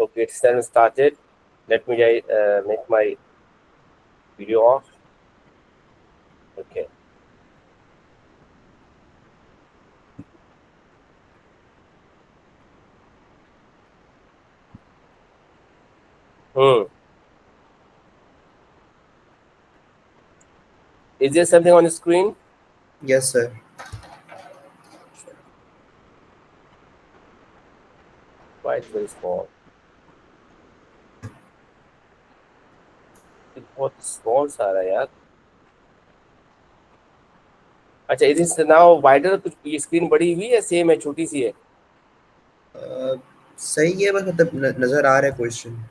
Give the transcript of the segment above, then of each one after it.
Okay, it's then started. Let me make my video off. Okay. Is there something on the screen? Yes, sir. Why it's very small? बहुत small सा रहा है यार. अच्छा, is this now wider? कुछ ये screen बड़ी हुई है, सेम है, छोटी सी है? सही है, बस मतलब नजर आ रहा है question.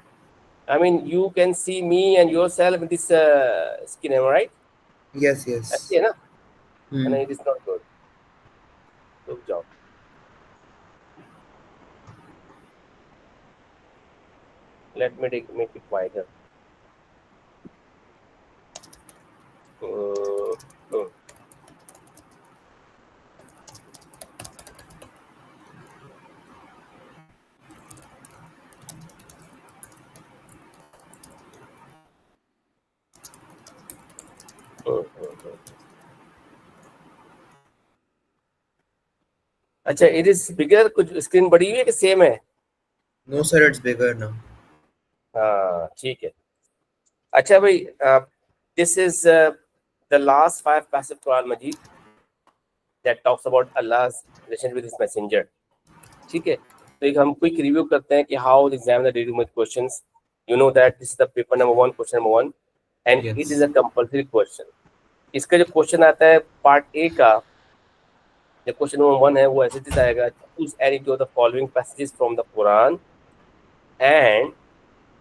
I mean, you can see me and yourself in this screen, am I right? Yes, yes. ऐसी है ना? And it is not good. रुक जाओ. Let me make it wider. अच्छा, it is bigger. कुछ स्क्रीन बड़ी हुई है कि सेम है? No, sir, it's bigger now. हाँ, ठीक है. अच्छा भाई, this is the last 5 passages of Quran Majid that talks about Allah's relation with His messenger. ठीक है, तो एक हम क्विक रिव्यू करते हैं कि how the examiner did with questions. You know that this is the paper number 1, question number 1, and Yes. it is a compulsory question. इसका जो क्वेश्चन आता है पार्ट ए का, जो क्वेश्चन नंबर 1 है, वो ऐसे दिस आएगा: choose any two of the following passages from the Quran and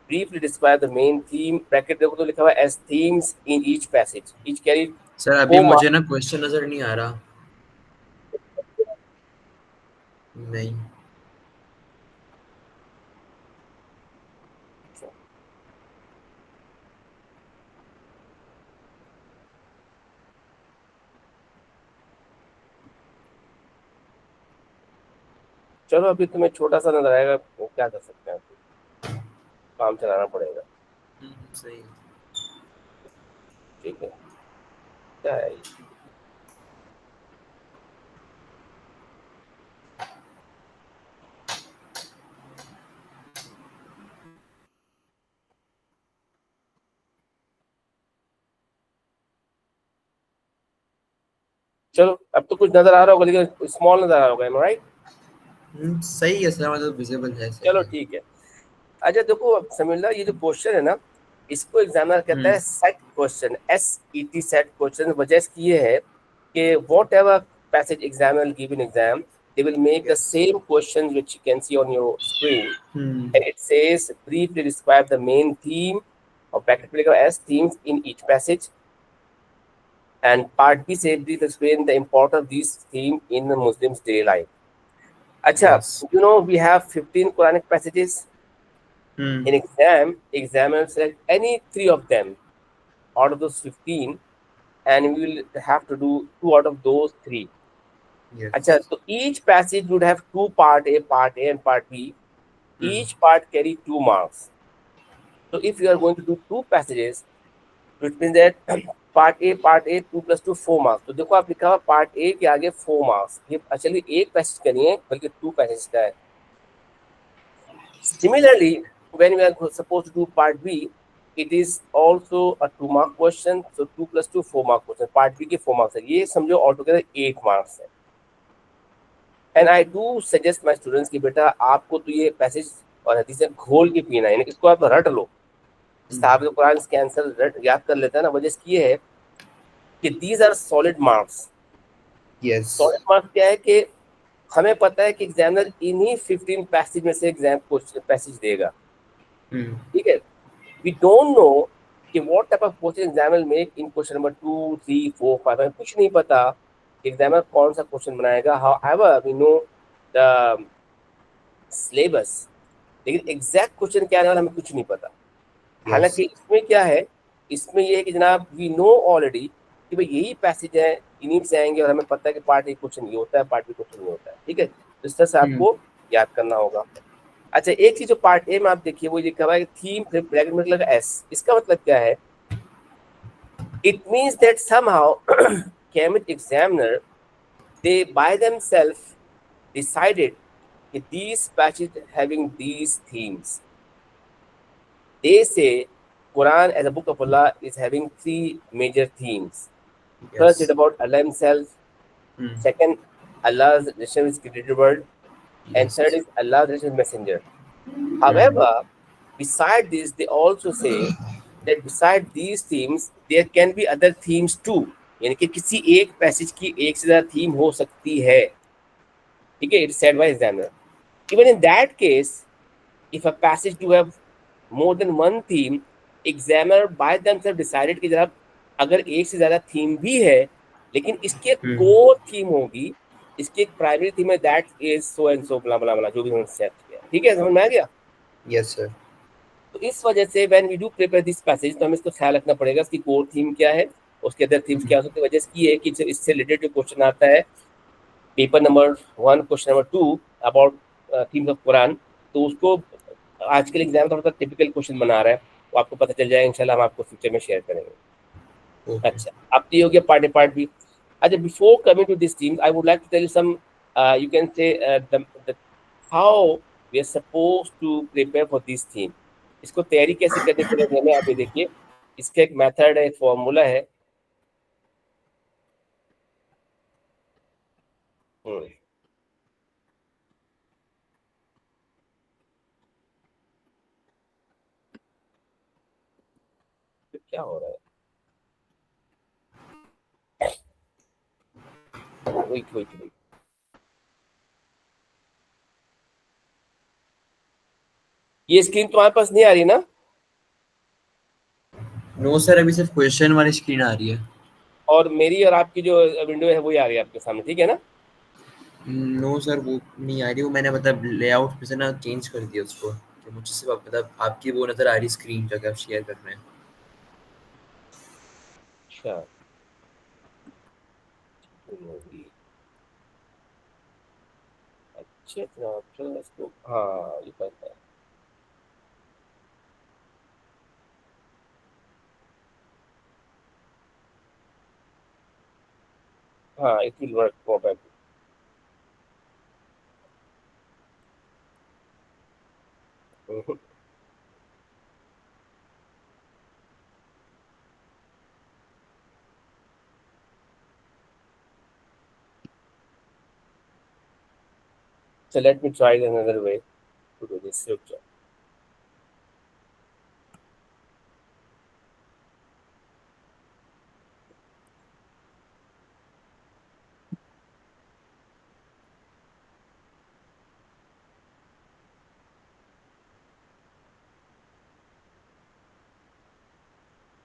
briefly describe the main theme. Bracket देखो तो लिखा हुआ है as themes in each passage. Each carry sir अभी 4 मुझे marks. ना क्वेश्चन नजर नहीं आ रहा. नहीं. चलो, अभी तुम्हें छोटा सा नजर आएगा, वो क्या कर सकते हैं, काम चलाना पड़ेगा. सही. ठीक है, क्या है ये? चलो, अब तो कुछ नजर आ रहा होगा, लेकिन स्मॉल नजर आ रहा होगा, एम राइट? सही है सर, मतलब विजिबल है. सही चलो है. ठीक है. अच्छा देखो, अब समझ लो, ये जो क्वेश्चन है ना, इसको एग्जामिनर कहता है set question, SET set question. वजह इसकी ये है कि what ever passage examiner give in exam, they will make the same questions which you can see on your screen, and it says briefly describe the main theme of bracket as themes in each passage, and part B say briefly explain the importance of these theme in the Muslims daily life. Acha, you know we have 15 Quranic passages. In exam, examiner select any 3 of them out of those 15, and we will have to do 2 out of those 3. Yes. Achha, so each passage would have 2 part A and part B. Each part carry 2 marks. So if you are going to do 2 passages, it means that part A 2 plus 2 4 marks. तो देखो आप लिखा हुआ part A के आगे 4 marks. ये actually एक passage का नहीं है, बल्कि 2 पैसेज का है. Similarly, when we are supposed to do part B, it is also a 2 mark question. So 2 plus 2 4 mark question. Part B के 4 marks है. ये समझो altogether 8 marks है. And I do suggest my students कि बेटा आपको तो ये पैसेज और हदीसें घोल के पीना है, इसको आप रट लो. साहब कुरान के आंसर याद कर लेता है ना. वजह इसकी है कि these are solid marks. Yes. Solid marks क्या है कि हमें पता है कि एग्जामिनर इन्हीं 15 पैसेज में से एग्जाम क्वेश्चन पैसेज देगा. ठीक है. We don't know कि what type of question examiner make in question number 2, 3, 4, 5. हमें कुछ नहीं पता एग्जामिनर कौन सा क्वेश्चन बनाएगा. However, we know the syllabus, लेकिन एग्जैक्ट क्वेश्चन क्या आने वाला हमें कुछ नहीं पता. हालांकि इसमें क्या है, इसमें ये है कि जनाब वी नो ऑलरेडी कि भाई यही पैसेज है, इन्हीं से आएंगे, और हमें पता है कि पार्ट ए क्वेश्चन ये होता है, पार्ट बी क्वेश्चन ये होता है. ठीक है, तो इस तरह से आपको याद करना होगा. अच्छा, एक चीज जो पार्ट ए में आप देखिए वो लिखा हुआ है थीम ब्रैकेट में लगा एस, इसका मतलब क्या है? It means that somehow chemist examiner they by themselves decided that these passages having these themes. They say Quran as a book of Allah is having three major themes. First, Yes. it's about Allah Himself. Hmm. Second, Allah's relation with created world, and Yes. third is Allah's relation with messenger. Hmm. However, beside this, they also say that beside these themes, there can be other themes too. यानी कि किसी एक passage की एक से ज्यादा theme हो सकती है, ठीक है? It's said by examiner. Even in that case, if a passage do have more than one theme, examiner by themselves decided कि जब अगर एक से ज्यादा थीम भी है लेकिन इसकी Hmm. कोर थीम होगी, इसकी एक प्राइमरी थीम है, that is so and so blah blah blah, जो भी उन्होंने सेट किया, ठीक है? समझ में आ गया? Yes, sir. तो इस वजह से when we do prepare this passage, तो हमें इसको ख्याल रखना पड़ेगा इसकी कोर थीम क्या है, उसके अदर थीम्स क्या हो सकती है। वजह इसकी है कि इससे रिलेटेड जो क्वेश्चन आता है paper number 1 question number 2 about themes of Quran, तो उसको आजकल एग्जाम थोड़ा सा टिपिकल क्वेश्चन बना रहा है, वो आपको पता चल जाएगा इंशाल्लाह, हम आपको फ्यूचर में शेयर करेंगे। Okay. अच्छा, अब तो ये हो गया पार्ट ए पार्ट बी। अच्छा, before coming to this theme I would like to tell some, you can say how we are suppose to prepare for this theme. इसको तैयारी कैसे करनी चाहिए हमें, आप ये देखिए, इसका एक मेथड है, एक फॉर्मूला है। क्या हो रहा है? वेट वेट वेट, ये स्क्रीन तुम्हारे पास नहीं आ रही ना? नो सर, अभी सिर्फ क्वेश्चन वाली स्क्रीन आ रही है। और मेरी और आपकी जो विंडो है वही आ रही है आपके सामने, ठीक है ना? नो सर, वो नहीं आ रही। वो मैंने मतलब लेआउट में से ना चेंज कर दिया उसको, कि मुझे सिर्फ मतलब आपकी वो नजर आ रही स्क्रीन जो कि आप शेयर कर रहे हैं। अच्छा, अच्छा चलो इसको, हाँ ये करता है। हाँ, it will work probably. So let me try another way to do this.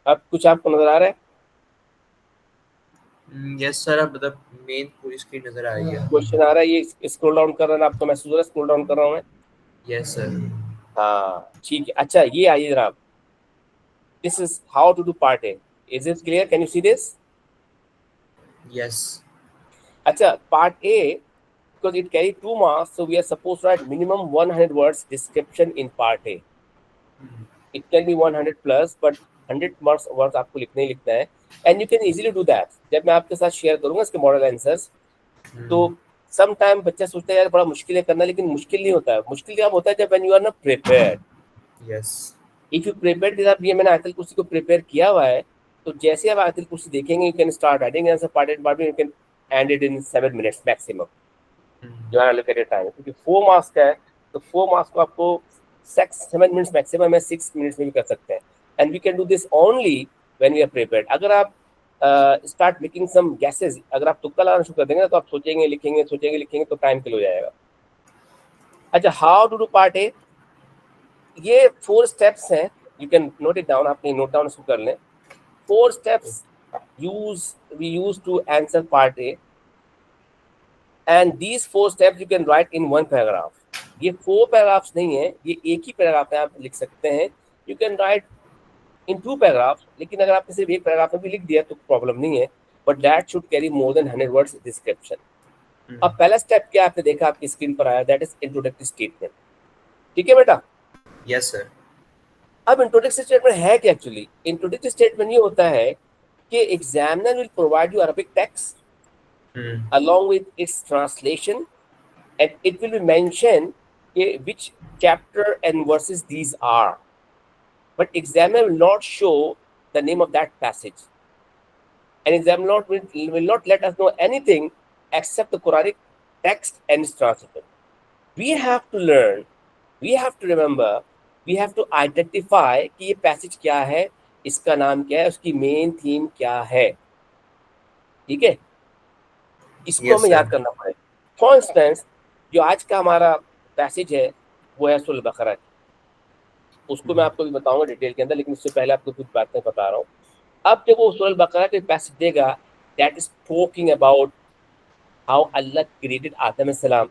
अब कुछ आपको नजर आ रहा है? यस सर, अब मतलब मेन पूरी स्क्रीन नजर आ रही है। क्वेश्चन आ रहा है, ये स्क्रॉल डाउन कर रहा है, आपको महसूस हो रहा है स्क्रॉल डाउन कर रहा हूँ मैं? Yes sir. हाँ ठीक है। अच्छा, ये आइए जरा, this is how to do part A. Is it clear? Can you see this? Yes. अच्छा, part A, because it carry 2 marks, so we are supposed to write minimum 100 words description in part A. It can be 100 plus, but 100 marks words आपको लिखना ही लिखना है, and you can easily do that। जब मैं आपके साथ share करूंगा इसके मॉडल आंसर्स, तो सम टाइम बच्चा सोचता है यार बड़ा मुश्किल है करना, लेकिन मुश्किल नहीं होता है। मुश्किल क्या होता है? जब when you are not prepared। Yes. if you prepared, जैसे ये मैंने आयतल कुर्सी को प्रिपेयर किया हुआ है, तो जैसे आप आयतल कुर्सी देखेंगे, you can start writing answer part and part B, you can end it in 7 minutes maximum. जो है अलोकेटेड टाइम, क्योंकि 4 मार्क्स का है, तो 4 मार्क्स को आपको 7 मिनट्स मैक्सिमम है, 6 मिनट्स में भी कर सकते हैं। And we can do this only when we are prepared. अगर आप स्टार्ट मेकिंग सम गैसेस, अगर आप तुक्का लगाना शुरू कर देंगे ना, तो आप सोचेंगे लिखेंगे, सोचेंगे लिखेंगे, तो टाइम किल हो जाएगा। अच्छा, how to do part A, ये 4 स्टेप्स हैं, you can note it down, आप कहीं नोट डाउन इसको कर लें। 4 steps we use to answer part A, and these 4 steps you can write in one paragraph। ये 4 पैराग्राफ्स नहीं है, ये एक ही पैराग्राफ में आप लिख सकते हैं। You can write in 2 paragraphs, लेकिन अगर आपने सिर्फ एक पैराग्राफ में भी लिख दिया तो प्रॉब्लम नहीं है, but that should carry more than 100 words description. अब पहला स्टेप क्या आपने देखा आपकी स्क्रीन पर आया, दैट इज इंट्रोडक्टरी स्टेटमेंट। ठीक है बेटा। Yes sir. अब इंट्रोडक्टरी स्टेटमेंट है क्या एक्चुअली? इंट्रोडक्टरी स्टेटमेंट ये होता है कि examiner will provide you Arabic text along with its translation, and it will be mentioned which chapter and verses these are, but examiner will not show the name of that passage, and examiner will not let us know anything except the Quranic text and its translation. We have to learn, we have to remember, we have to identify कि ये passage क्या है, इसका नाम क्या है, उसकी main theme क्या है, ठीक है, इसको यस हमें याद सर। करना पड़ेगा। फॉर इंस्टेंस जो आज का हमारा पैसेज है वो है सूरह बकरा की, उसको मैं आपको भी बताऊंगा डिटेल के अंदर, लेकिन उससे पहले आपको कुछ बातें बता रहा हूँ। अब जब वो सूरह बकरा के पैसेज देगा, that is talking about how Allah created Adam सलाम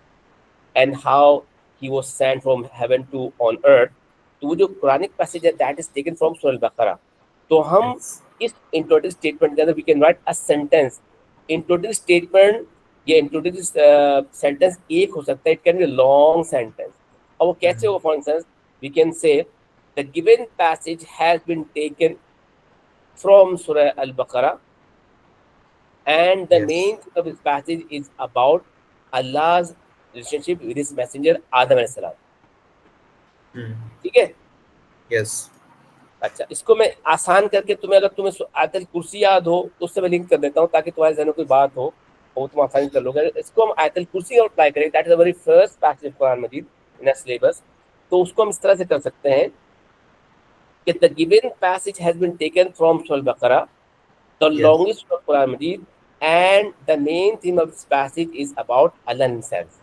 and how he was sent from heaven to on earth, तो वो जो कुरानिक पैसेज है that is taken from Surah Baqarah. तो हम इस इंट्रोडक्टरी स्टेटमेंट के अंदर we can write a sentence. Introductory statement या इंट्रोडक्टरी सेंटेंस एक हो सकता है, it can be long sentence. और वो कैसे हो? फॉर इंस्टेंस वी कैन से the given passage has been taken from Surah al बकरा and the main thing of this passage is about Allah's relationship with his messenger Adam alayhi salam. ठीक है? Yes. अच्छा, इसको मैं आसान करके तुम्हें, अगर तुम्हें आयतल कुर्सी याद हो तो उससे मैं लिंक कर देता हूँ ताकि तुम्हारे जहन में कोई बात हो और तुम आसानी कर लोगे। इसको हम आयतल कुर्सी और अप्लाई करें, that is the very first passage of Quran Majeed in syllabus. तो उसको हम इस तरह से कर सकते हैं कि the given passage has been taken from Surah Baqarah, the longest of Quran Majeed, and the main theme of this passage is about Allah himself.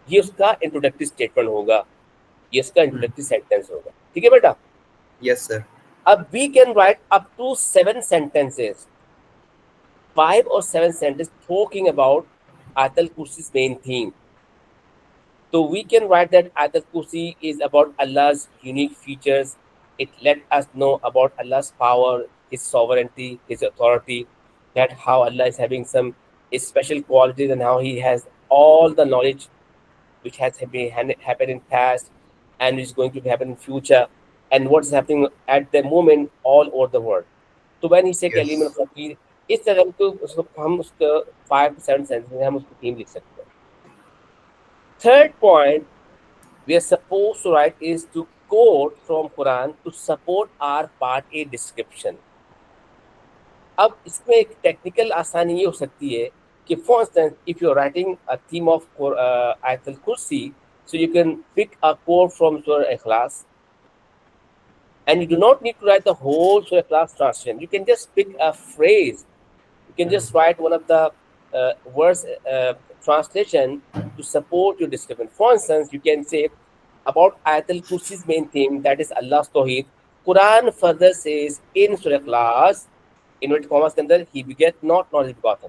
ये उसका इंट्रोडक्टरी स्टेटमेंट होगा, ये उसका इंट्रोडक्टरी सेंटेंस होगा, ठीक है बेटा? Yes sir. अब we can write up to 7 sentences, 5 or 7 sentences talking about Ayatul Kursi's main theme. So we can write that Ayatul Kursi is about Allah's unique features. It let us know about Allah's power, his sovereignty, his authority, that how Allah is having some special qualities and how he has all the knowledge which has been happened in past and is going to happen in future, and what's happening at the moment all over the world. So when he say Kalim al-Fakir, इस तरह को हम उसका 5 to 7 sentences में हम उसको theme लिख सकते हैं। Third point we are supposed to write is to quote from Quran to support our part A description. अब इसमें एक टेक्निकल आसानी ये हो सकती है कि for instance if you are writing a theme of Ayatul Kursi, so you can pick a quote from Surah Ikhlas and you do not need to write the whole Surah Ikhlas translation. You can just pick a phrase, you can just write one of the verse translation to support your description. For instance, you can say about Ayatul Kursi's main theme, that is Allah's Tawheed. Quran further says in Surah Ikhlas, inverted commerce के अंदर ही बिगेट not not begotten,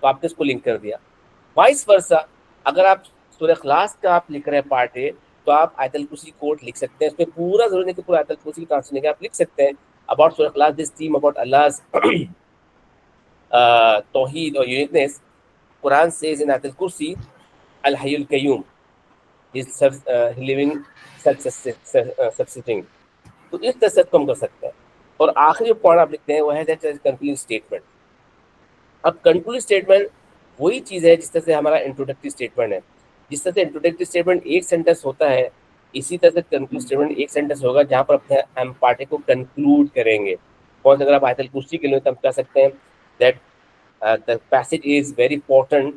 तो आपने इसको link कर दिया। Vice versa, अगर आप सूरह इखलास का आप लिख रहे हैं पार्ट ए, तो आप आयतल कुर्सी कोट लिख सकते हैं। इसमें पूरा जरूरी नहीं कि पूरा आयतल कुर्सी की ट्रांसलेशन है, आप लिख सकते हैं अबाउट सूरह इखलास दिस थीम अबाउट अल्लाह's तौहीद और यूनिकनेस। कुरान सेज इन आयतल कुर्सी अल हय्युल कय्यूम, ही इज लिविंग सबसिस्टिंग। तो इस तरह से हम कर सकते हैं। और आखिरी पॉइंट आप लिखते हैं वो है दैट इज कंक्लूडिंग स्टेटमेंट। अब कंक्लूडिंग स्टेटमेंट वही चीज़ है जिस तरह से हमारा इंट्रोडक्टरी स्टेटमेंट है। जिस तरह से इंट्रोडक्टरी स्टेटमेंट एक सेंटेंस होता है, इसी तरह से कंक्लूडिंग स्टेटमेंट एक सेंटेंस होगा जहाँ पर अपने हम पार्ट को कंक्लूड करेंगे। कौन सा, अगर आप आयतल कुर्सी के लिए तो हम कह सकते हैं that the passage is very important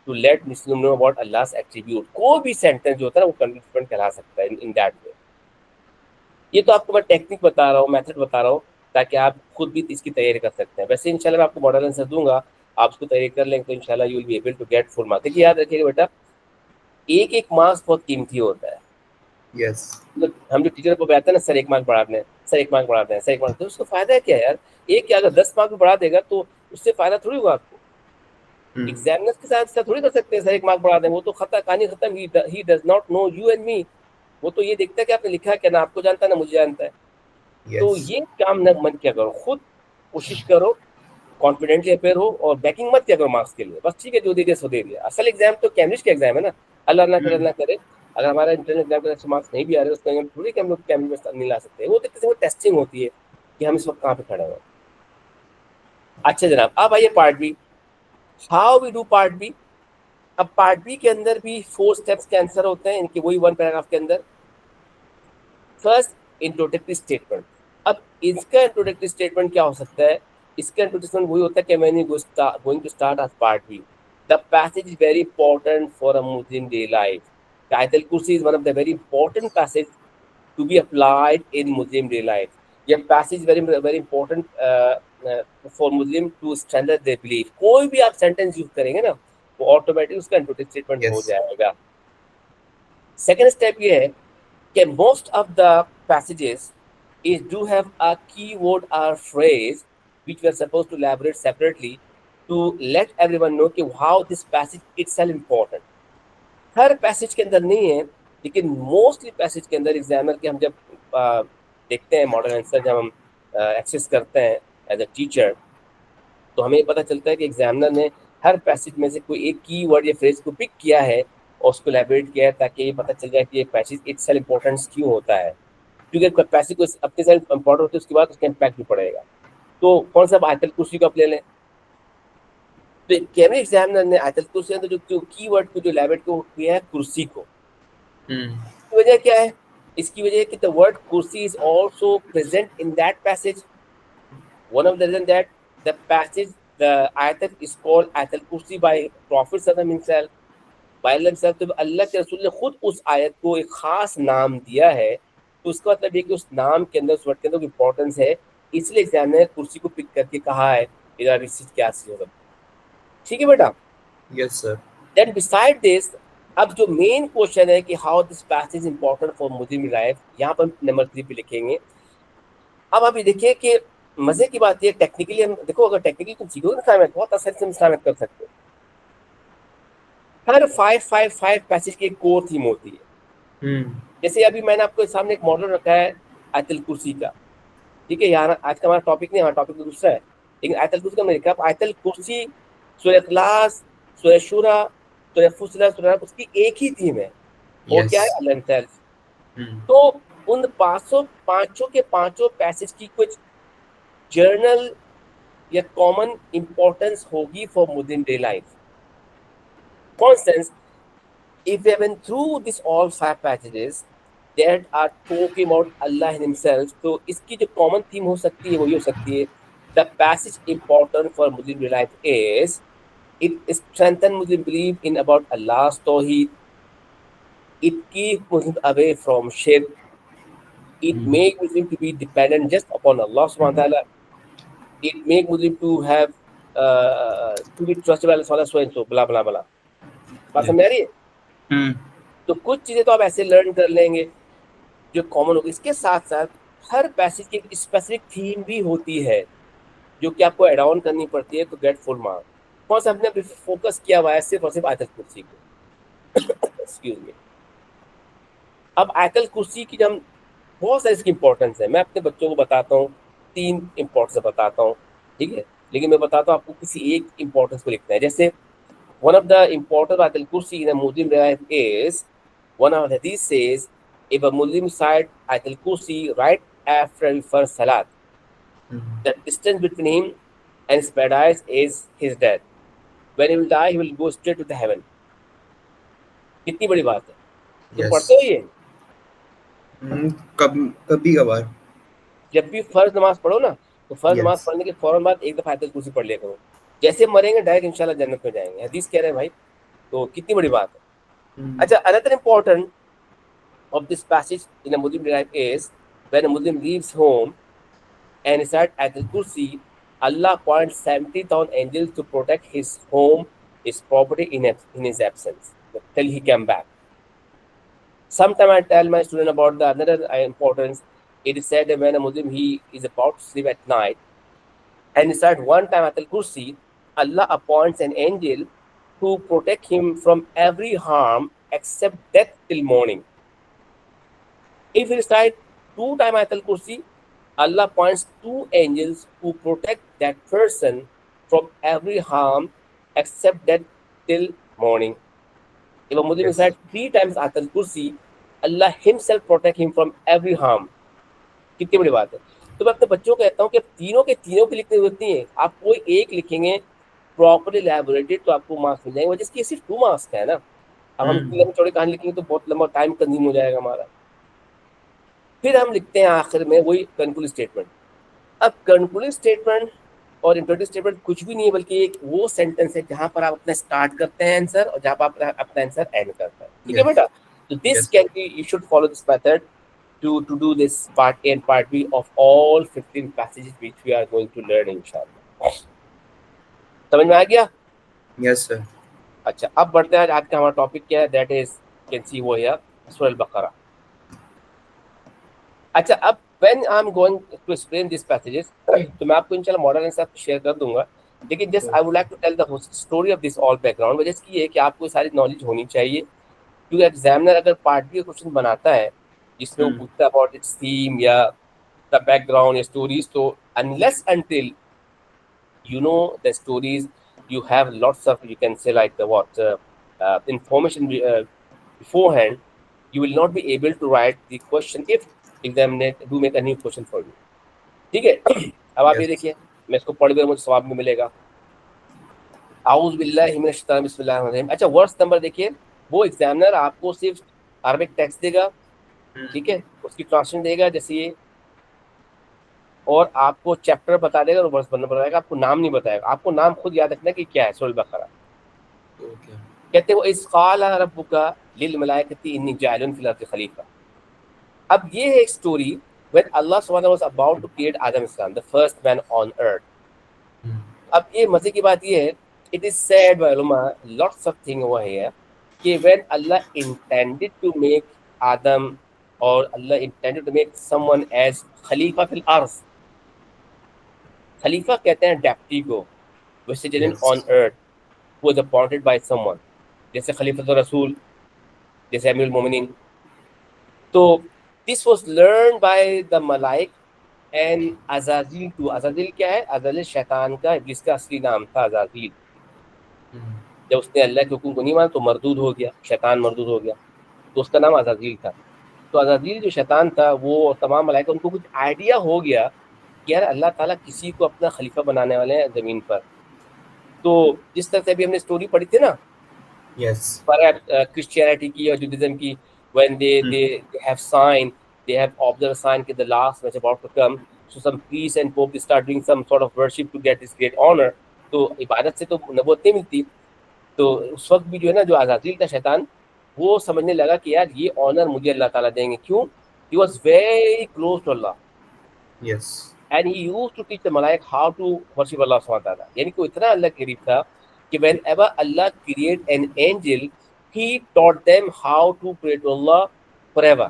to let Muslim know about Allah's attribute. कोई भी सेंटेंस जो होता है ना वो कंक्लूडिंग स्टेटमेंट कहला सकता है इन दैट वे। ये तो आपको मैं टेक्निक बता रहा हूँ, मेथड बता रहा हूँ, ताकि आप खुद भी इसकी तैयारी कर सकते हैं। वैसे इंशाल्लाह मैं आपको मॉडल आंसर दूंगा, आप उसको तैयारी कर लेंगे तो इंशाल्लाह you will be able to get full marks. देखिए याद रखिएगा बेटा, एक एक मार्क्स बहुत कीमती होता है। यस। हम जो टीचर को बताते हैं ना, सर 1 मार्क बढ़ा दें, सर 1 मार्क बढ़ा दें, सर 1 मार्क, तो उसका फायदा क्या है यार? एक क्या, अगर 10 मार्क भी बढ़ा देगा तो उससे फायदा थोड़ी होगा आपको। एग्जामिनर्स के साथ थोड़ी कर सकते हैं सर 1 मार्क बढ़ा दें, वो तो खत्म, कहानी खत्म। He does not know you and me, वो तो ये देखता है कि आपने लिखा क्या, ना आपको जानता है ना मुझे जानता है। तो ये काम न मत क्या करो, खुद कोशिश करो, कॉन्फिडेंटली अपेयर हो और बैकिंग मत क्या करो मार्क्स के लिए। बस ठीक है, जो दे दिया सो दे दिया। असल एग्जाम तो कैम्ब्रिज का एग्जाम है ना, अल्लाह ना करे अगर हमारा इंटरनल एग्जाम के अच्छे मार्क्स नहीं भी आ रहे उसको थोड़ी कि हम लोग कैमरे में नहीं ला सकते, वो तो किसी में टेस्टिंग होती है कि हम इस वक्त कहाँ पे खड़े हैं। अच्छा जनाब, अब आइए part B, how we do part B. अब पार्ट बी के अंदर भी 4 स्टेप्स के आंसर होते हैं इनके, वही 1 पैराग्राफ के अंदर। First, introductory statement. अब इसका इंट्रोडक्टरी स्टेटमेंट क्या हो सकता है? इसका इंट्रोडक्टरी स्टेटमेंट वही होता है कि मैंने going to start as part B, the passage is very important for a Muslim day life. आयतल कुर्सी is one of the very important passage to be applied in Muslim day life. ये passage very important for Muslim to strengthen their belief. कोई भी आप sentence use करेंगे ना वो automatic उसका इंट्रोडक्टरी स्टेटमेंट हो Yes. जाएगा। सेकेंड स्टेप ये है कि most of the passages is do have a keyword or phrase which we are supposed to elaborate separately to let everyone know कि how this passage itself important. Her passage के अंदर नहीं है, लेकिन mostly passage के अंदर examiner के हम जब देखते हैं मॉडल आंसर, जब हम एक्सेस करते हैं एज अ टीचर, तो हमें पता चलता है कि एग्जामिनर ने हर पैसेज में से कोई एक की वर्ड या फ्रेज को पिक किया है और उसको एलैबोरेट किया है ताकि ये पता चल जाए कि ये पैसेज इट्सेल्फ इंपॉर्टेंस क्यों होता है, क्योंकि पैसेज को अपने सेल्फ इंपॉर्टेंट होते है उसके बाद उसका इम्पैक्ट भी पड़ेगा। तो कौन सा आयतल कुर्सी को आप ले लें, तो कैमरे एग्जामिनर ने आयतल कुर्सी अंदर जो कीवर्ड को जो एलैबोरेट किया है कुर्सी को, इसकी वजह क्या है? इसकी वजह है कि the word Kursi is also present in that passage. One of the reason that the passage the आयत is called Ayatul Kursi by profit सल्लल्लाहु अलैहि वसल्लम बाय अल्लाह हिमसेल्फ। तो अल्लाह के रसूल ने खुद उस आयत को एक खास नाम दिया है, तो उसका मतलब ये कि उस नाम के अंदर, उस वर्ड के अंदर इंपॉर्टेंस है, इसलिए एग्जामिनर ने कुर्सी को पिक करके कहा है इधर रिसीव क्या होगा। ठीक है बेटा? Yes, sir. Then beside this, अब जो मेन क्वेश्चन है कि how this passage important for Muslim life, यहाँ पर नंबर 3 पे लिखेंगे। अब अभी देखिए कि मजे की बात ये, टेक्निकली हम देखो, अगर टेक्निकली तुम सीखोगे ना बहुत आसानी से मिसाल कर सकते हो। हर 555 पैसेज की एक कोर थीम होती है। जैसे अभी मैंने आपको सामने एक मॉडल रखा है आयतल कुर्सी का, ठीक है? यहाँ आज का हमारा टॉपिक नहीं, हमारा टॉपिक तो दूसरा है, लेकिन आयतल कुर्सी का मैंने लिखा। आयतल कुर्सी, सूरह इखलास, सूरह शूरा, सूरह फुसिलत, सूरह, उसकी एक ही थीम है, और क्या है? अल्लाह हिमसेल्फ। तो उन 505 के पांचों पैसेज की कुछ जर्नल या कॉमन इंपॉर्टेंस होगी for Muslim day life. For instance, if we have been through this all 5 passages that are talking about Allah himself, तो इसकी जो कॉमन थीम हो सकती है वो ये हो सकती है, the passage important for Muslim life is it strengthen Muslim belief in about Allah's tawheed, it keep Muslim away from shirk, it make Muslim to be dependent just upon Allah subhanahu wa ta'ala, it make Muslim to have to be trusted by Allah so and so, blah blah blah। बात समझ आ रही है? तो कुछ चीजें तो आप ऐसे लर्न कर लेंगे जो कॉमन होगी। इसके साथ साथ हर पैसेज की एक स्पेसिफिक थीम भी होती है जो कि आपको एड ऑन करनी पड़ती है टू गेट फुल मार्क्स। कौन सा हमने फोकस किया हुआ है सिर्फ और सिर्फ आयतल कुर्सी को। Excuse me. अब आयतल कुर्सी की जब बहुत सारी इसकी इंपॉर्टेंस है, मैं अपने बच्चों को बताता हूँ, 3 इंपॉर्टेंस बताता हूँ, ठीक है? लेकिन मैं बताता हूँ आपको किसी एक इंपॉर्टेंस को लिखना है। जैसे one of the important Ayatul Kursi in a Muslim life is, one of the hadith says, if a Muslim recite Ayatul Kursi right after the first salat, the distance between him and his paradise is his death. When he will die, he will go straight to the heaven. कितनी बड़ी बात है। तो पढ़ते हो ये? कभी कभार जब भी फर्ज नमाज पढ़ो ना, तो फर्ज नमाज पढ़ने के फौरन बाद एक दफा आयतल कुर्सी पढ़ लिया करो। जैसे मरेंगे डायरेक्ट इंशाल्लाह जन्नत में जाएंगे, हदीस कह रहे हैं भाई, तो कितनी बड़ी बात है। अच्छा, another important of this passage in a Muslim life is when a Muslim leaves home and recites Ayatul Kursi, Allah appoints 70,000 angels to protect his home, his property in his absence till he came back. Sometimes I tell my student about the another importance. It is said that when a Muslim he is about to sleep at night and recites one time Ayatul Kursi, Allah appoints an angel to protect him from every harm except death till morning. If he recites 2 times Ayatul Kursi, Allah appoints 2 angels who protect that person from every harm except death till morning. Imam Muslim Yes. said 3 times Ayatul Kursi, Allah himself protect him from every harm. कितनी बड़ी बात है। तो मैं अपने बच्चों को कहता हूँ कि तीनों के तीनों की लिखने की जरूरत नहीं है, आप कोई एक लिखेंगे प्रॉपरली लैबोरेटेड तो आपको मार्क्स मिल जाएंगे, वजह इसकी सिर्फ 2 मार्क्स का है ना। अब हम इतनी लंबी चौड़ी कहानी लिखेंगे तो बहुत लंबा टाइम कंज्यूम हो जाएगा हमारा। फिर हम लिखते हैं आखिर में वही कंक्लूडिंग स्टेटमेंट। अब कंक्लूडिंग स्टेटमेंट और इंट्रोडक्टिव स्टेटमेंट कुछ भी नहीं है, बल्कि एक वो सेंटेंस है जहां पर आप अपना स्टार्ट करते हैं आंसर और जहां पर आप अपना आंसर एंड करते हैं। ठीक है Yes. बेटा, तो this Yes. Can be, you should follow this method to do this part A and part B of all 15 passages which we are going to learn inshallah. समझ में आ गया? Yes, sir. अच्छा, अब बढ़ते हैं। आज का हमारा टॉपिक क्या है? दैट इज कैन सी वो है सूरह अल-बकरा। अच्छा, अब when I am going to explain this passages तो मैं आपको इंशाल्लाह मॉडल आंसर शेयर कर दूंगा, लेकिन just I would like to tell the story of this all background. वजह इसकी है कि आपको सारी नॉलेज होनी चाहिए, क्योंकि एग्जामिनर अगर पार्ट बी का क्वेश्चन बनाता है जिसमें वो पूछता है अबाउट इट्स थीम या द बैकग्राउंड या स्टोरीज, तो unless until you know the stories, you have lots of, you can say like the what information beforehand, you will not be able to write the question if examiner do make a new question for you. ठीक है? अब आप ये Yes. देखिए, मैं इसको पढ़ कर मुझे सवाब में मिलेगा। आऊज़ बिल्लाहि मिनश शैतानिर बिस्मिल्लाहिर रहमानिर रहीम। अच्छा, वर्स नंबर देखिए, वो एग्जामिनर आपको सिर्फ अरबिक टेक्स्ट देगा, ठीक है, उसकी ट्रांसलेशन देगा जैसे ये, और आपको चैप्टर बता देगा और वर्स नंबर बताएगा, आपको नाम नहीं बताएगा। आपको नाम खुद याद रखना कि क्या है सूरह अल-बकरा। Okay. कहते वो इस क़ाल रब्बुका लिल मलाइकति इन्नी जाइलुन फिल अर्दि खलीफा। अब ये है एक स्टोरी व्हेन अल्लाह सुब्हानहू was about to create Adam इस्लाम, the first man on earth. अब ये मजे की बात ये है, इट इज सेड बाय उलमा lots of thing over here कि when Allah intended to make Adam और Allah intended to make someone as खलीफा फिल अर्थ। खलीफा कहते हैं डेप्टी को, विसिडेंट Yes. On earth, was appointed by someone, जैसे खलीफतुर रसूल, जैसे अमीरुल मोमिनीन। तो this was learn by the मलाइक एंड अज़ाज़ील टू। अज़ाज़ील क्या है? अज़ाज़ील शैतान का, इब्लीस का असली नाम था अज़ाज़ील। जब उसने अल्लाह के हुक्म को नहीं माना तो मरदूद हो गया, शैतान मरदूद हो गया, तो उसका नाम अज़ाज़ील था। तो अज़ाज़ील जो शैतान था वो तमाम मलाइका, उनको कुछ आइडिया हो गया कि यार अल्लाह ताला किसी को अपना खलीफा बनाने वाले हैं ज़मीन पर। तो जिस तरह से अभी हमने स्टोरी पढ़ी थी ना, Yes. क्रिश्चियनिटी की और जुडिज्म की, when they have sign, they have observed sign कि the last was about to come, so some priests and pope start doing some sort of worship to get this great honor। तो इबादत से तो नबूवत नहीं मिलती। तो उस वक्त भी जो है ना, जो अज़ाज़ील था शैतान, वो समझने लगा कि यार ये ऑनर मुझे अल्लाह ताला देंगे। क्यों? he was very close to Allah Yes. and he used to teach the malaik how to worship Allah subhanahu wa ta'ala। यानी कि वो इतना अल्लाह के करीब था कि whenever Allah create an angel, he taught them how to pray to Allah forever।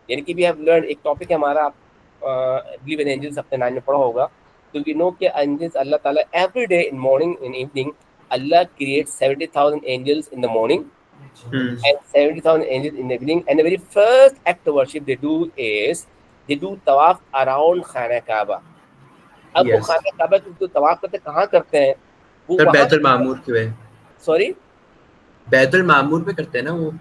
यानी कि we have learned, एक टॉपिक है हमारा, आप believe in angels अपने 9 में पढ़ा होगा, तो we know कि angels अल्लाह ताला every day in morning in evening Allah creates 70,000 angels in the morning and 70,000 angels in the evening, and the very first act of worship they do is they do tawaf around खाना काबा। अब वो Yes. खाना काबा की जो तवाफ करते कहाँ करते हैं? वो सर वहाँ, बैतुल मामूर के वे, सॉरी, बैतुल मामूर पे करते हैं ना वो।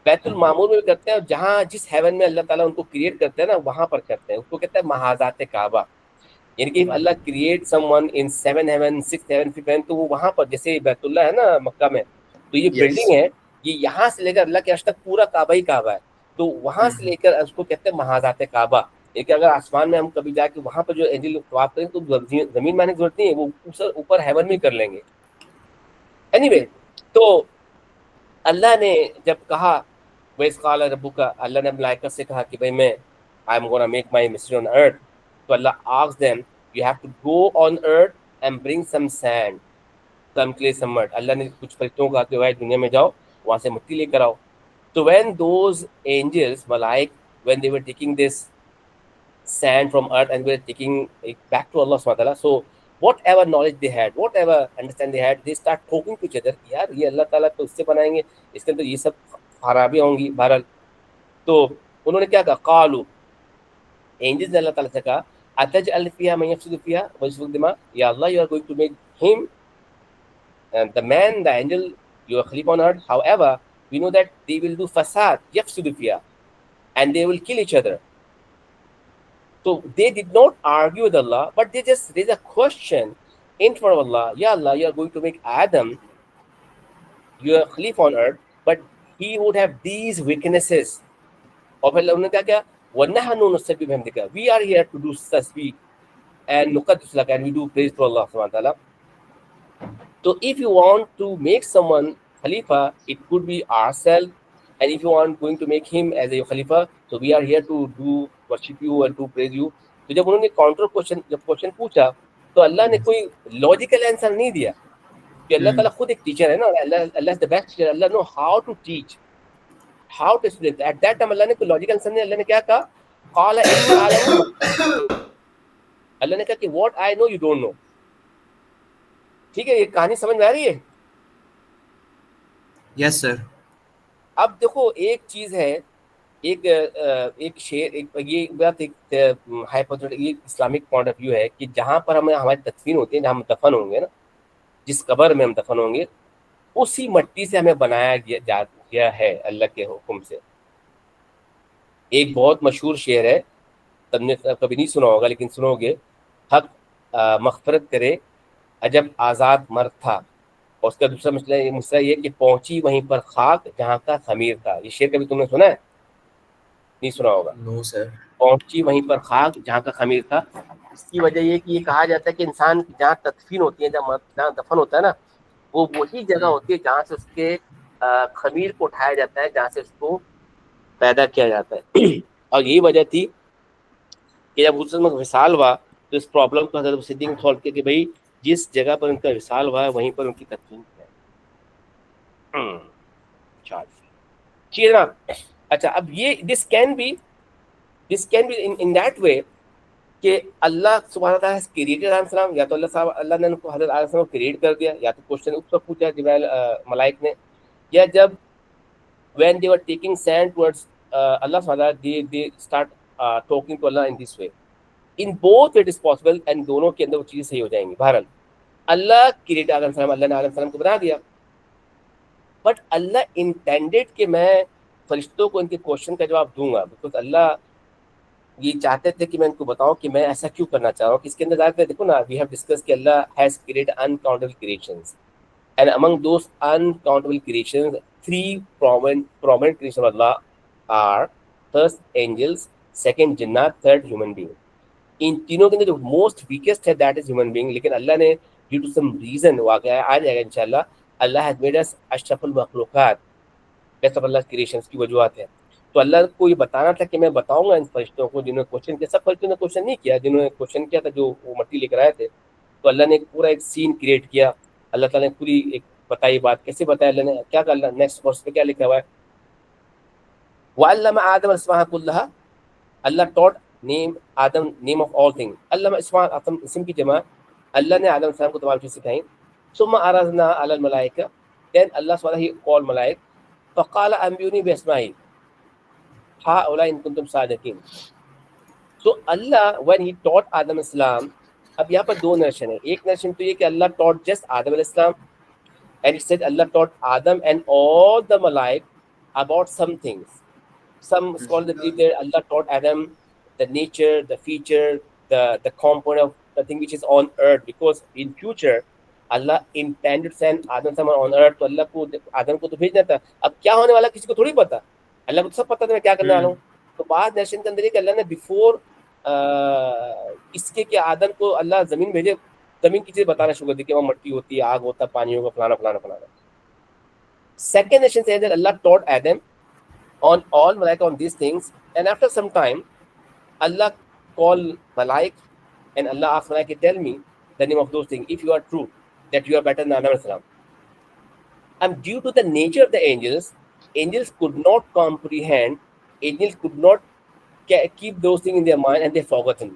बैतुल मामूर में भी करते हैं, और जहाँ जिस हेवन में अल्लाह ताला उनको क्रिएट करते हैं ना, वहाँ पर करते हैं। उसको कहते हैं महाजात काबा। यानी कि Allah create someone in 7 heaven, 6 heaven, 5 heaven, तो वो वहाँ पर, जैसे बैतुल्लाह है ना मक्का में, तो ये Yes. बिल्डिंग है, ये यहाँ से लेकर अल्लाह के अर्श तक पूरा काबा ही काबा है। तो वहाँ से लेकर उसको कहते हैं महाजात काबा। लेकिन अगर आसमान में हम कभी जाके वहाँ पर जो एंजल तवाफ करें तो जमीन में आने की जरूरत नहीं है, वो ऊपर हेवन में कर लेंगे। एनीवे, तो अल्लाह ने जब कहा वैस क़ाल रब्बुका, अल्लाह ने मलाइका से कहा कि भाई मैं I am gonna make my mission on earth, तो Allah asked them you have to go on earth and bring some sand, some clay, some mud. Allah ने कुछ फरिश्तों को कहा कि भाई दुनिया में जाओ, वहाँ से मिट्टी लेकर आओ। तो व्हेन दोज एंजल्स मलाइक when they were taking this sand from earth and we're taking it back to Allah subhanahu wa ta'ala, so whatever knowledge they had, whatever understand they had, they start talking to each other, यार ये अल्लाह ताला तो इससे बनाएंगे, इसके अंदर ये सब खराबियाँ होंगी बहरहाल। तो उन्होंने क्या कहा? कालू, एंजल्स ने अल्लाह ताला से कहा अतजअल फिहा मन यफ्सिदु फिहा व युस्फिकु दिमा, या Allah you are going to make him the man, the angel, your khalifa on earth, however we know that they will do fasad, yafsudu fiha, and they will kill each other. So they did not argue with Allah, but they just raised a question in front of Allah. Ya Allah, you are going to make Adam your Khalifa on earth, but he would have these weaknesses. और फिर उन्होंने क्या किया? वन्नहनु नुसब्बिहु बिहम्दिका. We are here to do tasbih and nuqaddis laka, and we do praise to Allah subhanahu wa ta'ala. So if you want to make someone Khalifa, it could be ourselves, and if you want going to make him as a Khalifa, so we are here to do worship you and to praise you. तो जब उन्होंने counter question पूछा, तो अल्लाह ने कोई logical answer नहीं दिया, कि अल्लाह ताला खुद एक टीचर है ना, Allah is the best teacher, Allah know how to teach, how to explain. At that time Allah ने कोई लॉजिकल आंसर नहीं, अल्लाह ने क्या कहा? क़ाल इन्नी अअलम, अल्लाह ने कहा कि what I know you don't know. ठीक है, ये कहानी समझ में आ रही है? Yes sir. अब देखो एक चीज है, एक शेर, ये बात एक हाइपोथेटिकल, ये इस्लामिक पॉइंट ऑफ व्यू है कि जहाँ पर हमें हमारी तदफीन होती है, जहाँ हम दफन होंगे ना, जिस कब्र में हम दफन होंगे, उसी मिट्टी से हमें बनाया गया है अल्लाह के हुक्म से. एक बहुत मशहूर शेर है, तुमने कभी नहीं सुना होगा, लेकिन सुनोगे. हक मग़फ़िरत करे अजब आज़ाद मर्द था. और उसका दूसरा मसला ये कि पहुंची वहीं पर खाक जहाँ का खमीर था. ये शेर कभी तुमने सुना है? नहीं सुना होगा. No sir. पहुंची वहीं पर खाक जहाँ का खमीर था. इसकी वजह ये कि ये कहा जाता है कि इंसान की जहाँ तदफीन होती है, जहाँ दफन होता है ना, वो वही जगह होती है जहाँ से उसके खमीर को उठाया जाता है, जहाँ से उसको पैदा किया जाता है. और यही वजह थी कि जब हुस्न में विसाल हुआ, तो इस प्रॉब्लम को हज़रत सिद्दीक़ ने सॉल्व किया कि भाई जिस जगह पर उनका विसाल हुआ है वहीं पर उनकी तदफीन है. ठीक है ना? अच्छा, अब ये this can be in that way कि अल्लाह सुब्हानहू व तआला हैज़ क्रिएटेड आदम सलाम, या तो अल्लाह ने उनको हज़रत आदम सलाम को क्रिएट कर दिया, या तो क्वेश्चन उसको पूछा जिब्राइल मलाइक ने, या जब when they were taking sand towards Allah subhanahu wa ta'ala, they start talking to Allah in this way. In both it is possible, and दोनों के अंदर वो चीज़ें सही हो जाएंगी. बहरहाल अल्लाह क्रिएट आदम सलाम, अल्लाह ने आदम सलाम को बना दिया, बट अल्लाह इंटेंडेड कि मैं फरिश्तों को इनके क्वेश्चन का जवाब दूंगा, बिकॉज अल्लाह ये चाहते थे कि मैं इनको बताऊं कि मैं ऐसा क्यों करना चाह रहा हूँ. किसके अंदर ज़्यादा देखो ना, वी हैव डिस्कस कि Allah has created uncountable creations, and among those uncountable creations, three prominent creations of Allah are first angels, second jinnat, third human being. इन तीनों के अंदर जो मोस्ट वीकेस्ट है दैट इज ह्यूमन बीइंग. लेकिन अल्लाह ने due to some reason, वाक़या आ जाएगा इंशाल्लाह, अल्लाह हैज मेड अस अशरफुल मखलूकात, बेस्ट ऑफ अल्लाह क्रिएशंस की वजूहत है. तो अल्लाह को ये बताना था कि मैं बताऊंगा इन फरिश्तों को जिन्होंने क्वेश्चन किया. सब फरिश्तों ने क्वेश्चन नहीं किया, जिन्होंने क्वेश्चन किया था जो वो मट्टी लेकर आए थे, तो अल्लाह ने पूरा एक सीन क्रिएट किया. अल्लाह ताला ने पूरी एक बताई बात. कैसे बताया अल्लाह ने, क्या कहा? नेक्स्ट वर्स पे क्या लिखा हुआ है? वअल्लम आदम अस्माअ कुल्लहा, Allah taught name Adam name of all thing. अल्लम अस्माअ, आदम इसम की जमा, अल्लाह ने आदम सलाम को तमाम चीज़ सिखाई. सुम्मा अरज़ना अलल मलाइका, देन अल्लाह सुब्हानहू ही कॉल मलाइक, फ़क़ाल अंबिऊनी बिअस्माई हाउला इन कुंतुम सादिकीन. So Allah when he taught Adam सलाम, अब यहाँ पर दो नरेशन है. एक नरेशन तो ये कि अल्लाह टॉट जस्ट आदम अलैहिस्सलाम, and it said Allah taught Adam and all the malaik about some things. Some scholars believe that Allah taught Adam the nature, the feature, the component of the thing which is on earth, because in future Allah intended to send Adam someone on earth. तो अल्लाह को आदम को तो भेजना था. अब क्या होने वाला किसी को थोड़ी पता, अल्लाह को तो सब पता था मैं क्या करने वाला हूँ. तो बाद नेशन के अंदर एक अल्लाह ने बिफोर इसके कि आदम को अल्लाह ज़मीन भेजे, ज़मीन की चीज़ बताना शुरू कर दी कि वहाँ मट्टी होती है, आग होता है, पानी होगा, फलाना फलाना फलाना. Second nation says that Allah taught Adam on all malaika on these things, and after some time Allah called malaik and Allah asked malaik, tell me the name of those things if you are true that you are better than Adam salam. And due to the nature of the angels, angels could not comprehend, angels could not keep those things in their mind, and they forgotten.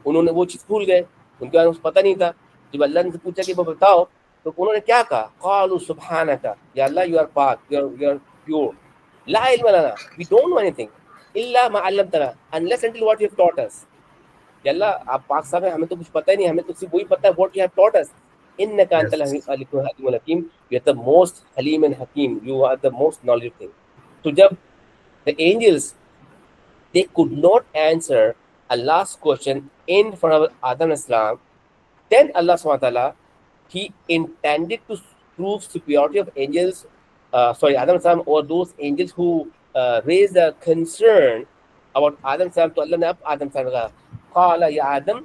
उन्होंने वो चीज़ भूल गए, उनके बारे में पता नहीं था. जब अल्लाह ने पूछा कि वो बताओ, तो उन्होंने क्या कहा? क़ालू सुब्हानका, या अल्लाह यू आर पाक, यू आर प्योर, ला इल्म लना, वी डोंट नो एनीथिंग इल्ला मा अल्लमतना, unless until what you have taught us. या अल्लाह आप पाक साहब हैं, हमें तो कुछ पता ही नहीं, हमें तो सिर्फ वही पता है what you have taught us. innaka Yes. antal halimul hakim, you are the most halim and hakim, you are the most knowledgeable thing. So jab the angels, they could not answer Allah's question in front of Adam Islam, then Allah subhanahu wa ta'ala, he intended to prove superiority of angels, Adam Islam, or those angels who raised a concern about Adam Islam. तो अल्लाह ने अब आदम से कहा, قال या आदम,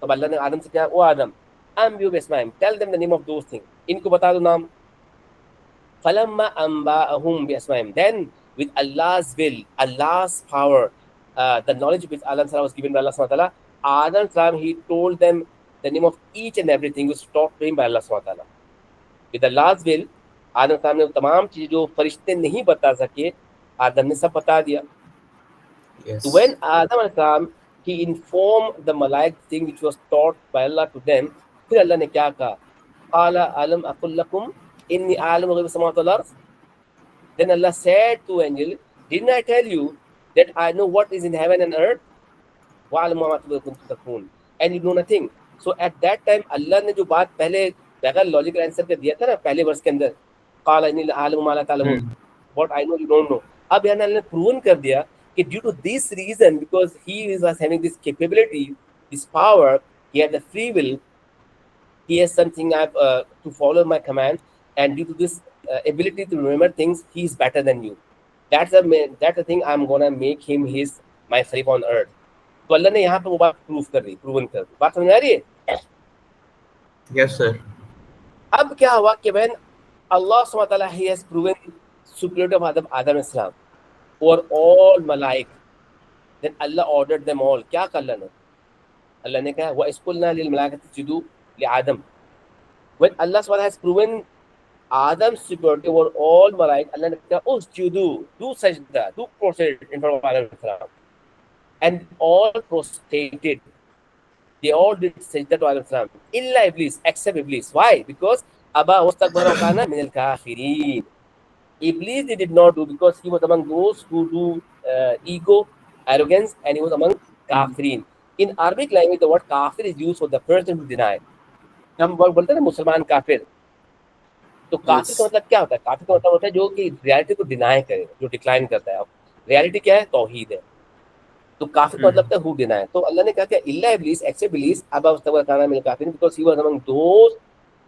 तब अल्लाह ने आदम से कहा, ओ आदम, अम्बियु बिस्माइम, tell them the name of those things, इनको बता दो नाम. فلما أنبأهم بأسمائهم, then with Allah's will, Allah's power, the knowledge which Adam was given by Allah subhanahu wa ta'ala, Adam salam, he told them the name of each and everything was taught to him by Allah subhanahu wa ta'ala. With Allah's will, Adam salam ने तमाम चीजें जो फरिश्ते नहीं बता सके, आदम ने सब बता दिया. Yes. So when Adam salam, he informed the malaik thing which was taught by Allah to them, फिर अल्लाह ने क्या कहा, قال ألم أقل لكم إني أعلم غيب السماوات والأرض. Then Allah said to angel, didn't I tell you that I know what is in heaven and earth? وَأَعْلَمُ مَا كُنتُمْ تَكْفُرُونَ. And you know nothing. So at that time Allah ने जो बात पहले बगैर लॉजिकल आंसर के दिया था ना पहले वर्ष के अंदर, قال إني أعلم ما لا تعلمون, what I know you don't know. अब यहाँ अल्लाह ने प्रूवन कर दिया कि due to this reason, because he was having this capability, this power, he had the free will, he has something to follow my command, and due to this ability to remember things, he is better than you. That's the thing I'm gonna make him my slave on earth. तो अल्लाह ने यहाँ पे वो बात proof कर दी, proven कर दी. बात समझ आ रही है? Yes, sir. अब क्या हुआ कि when Allah subhanahu wa ta'ala, he has proven superiority of Adam Islam over all malaik, then Allah ordered them all. क्या कर अल्लाह ने? अल्लाह ने कहा wa isqulna lil malaikati sujudu li Adam. When Allah subhanahu wa ta'ala has proven Adam's superiority over all malaik, Allah ne kaha, usjudu, do sajda, do prostrate in front of Adam Islam. And all prostrated. They all did sajda to Adam Islam. Illa Iblis, except Iblis. Why? Because Aba wastakbara wa kana min al-kafirin. Iblis they did not do because he was among those who do ego, arrogance, and he was among kafirin. In Arabic language, the word kafir is used for the person who denies. हम बोलते हैं ना मुसलमान काफिर, तो काफिर का मतलब क्या होता है? काफिर का मतलब होता है जो कि रियलिटी को डिनाई करे, जो डिक्लाइन करता है. अब रियलिटी क्या है? तौहीद है. तो काफिर का मतलब है हु डिनाई. तो अल्लाह ने कहा कि इल्ला इब्लीस, एक्सेप्ट इब्लीस, अबा वस्तकबरा काना मिनल काफिरीन, because he was among those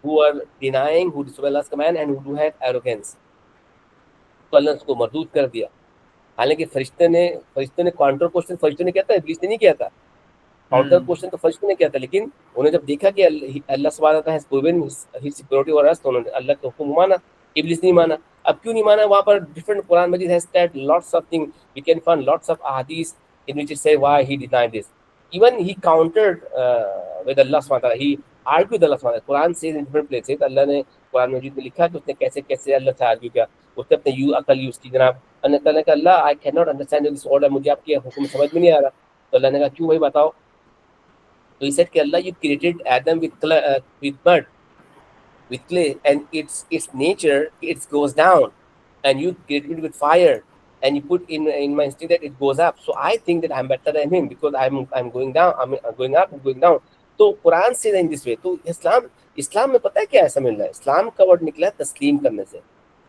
who are denying, who disobey Allah's command and who do have arrogance. तो अल्लाह ने उसको मरदूद कर दिया. हालांकि फरिश्ते ने काउंटर क्वेश्चन फरिश्ते ने किया था, इब्लीस ने नहीं किया था. काउंटर क्वेश्चन तो फरिश्ते ने किया था, लेकिन उन्होंने जब देखा कि अल्लाह सुब्हानहू व तआला हैज प्रूवन हिज सिक्योरिटी और अस, तो उन्होंने अल्लाह का हुक्म माना. इब्लीस नहीं माना. अब क्यों नहीं माना? वहाँ पर different Quran Majeed has state lots of thing, we can find lots of अहादीस in which it say why he denied this. Even he countered with Allah subhanahu wa ta'ala. He argued with Allah subhanahu wa ta'ala. Quran says in different places, Allah ने कुरान मजीद में लिखा कि उसने कैसे कैसे अल्लाह से argue किया. उसने अपने अकल यूज की. जनाब अल्लाह ताला का Allah I can not understand this order, मुझे आपके हुक्म समझ में नहीं आ रहा. तो अल्लाह ने कहा क्यों भाई बताओ. तो he said कि अल्लाह you created Adam with mud, with clay, and its nature it goes down, and you created it with fire, and you put in my instinct that it goes up. So I think that I'm better than him because I'm going down, I'm going up, I'm going down. तो कुरान से in this way. तो इस्लाम में पता है क्या ऐसा मिल रहा है? इस्लाम का वर्ड निकला तस्लीम करने से,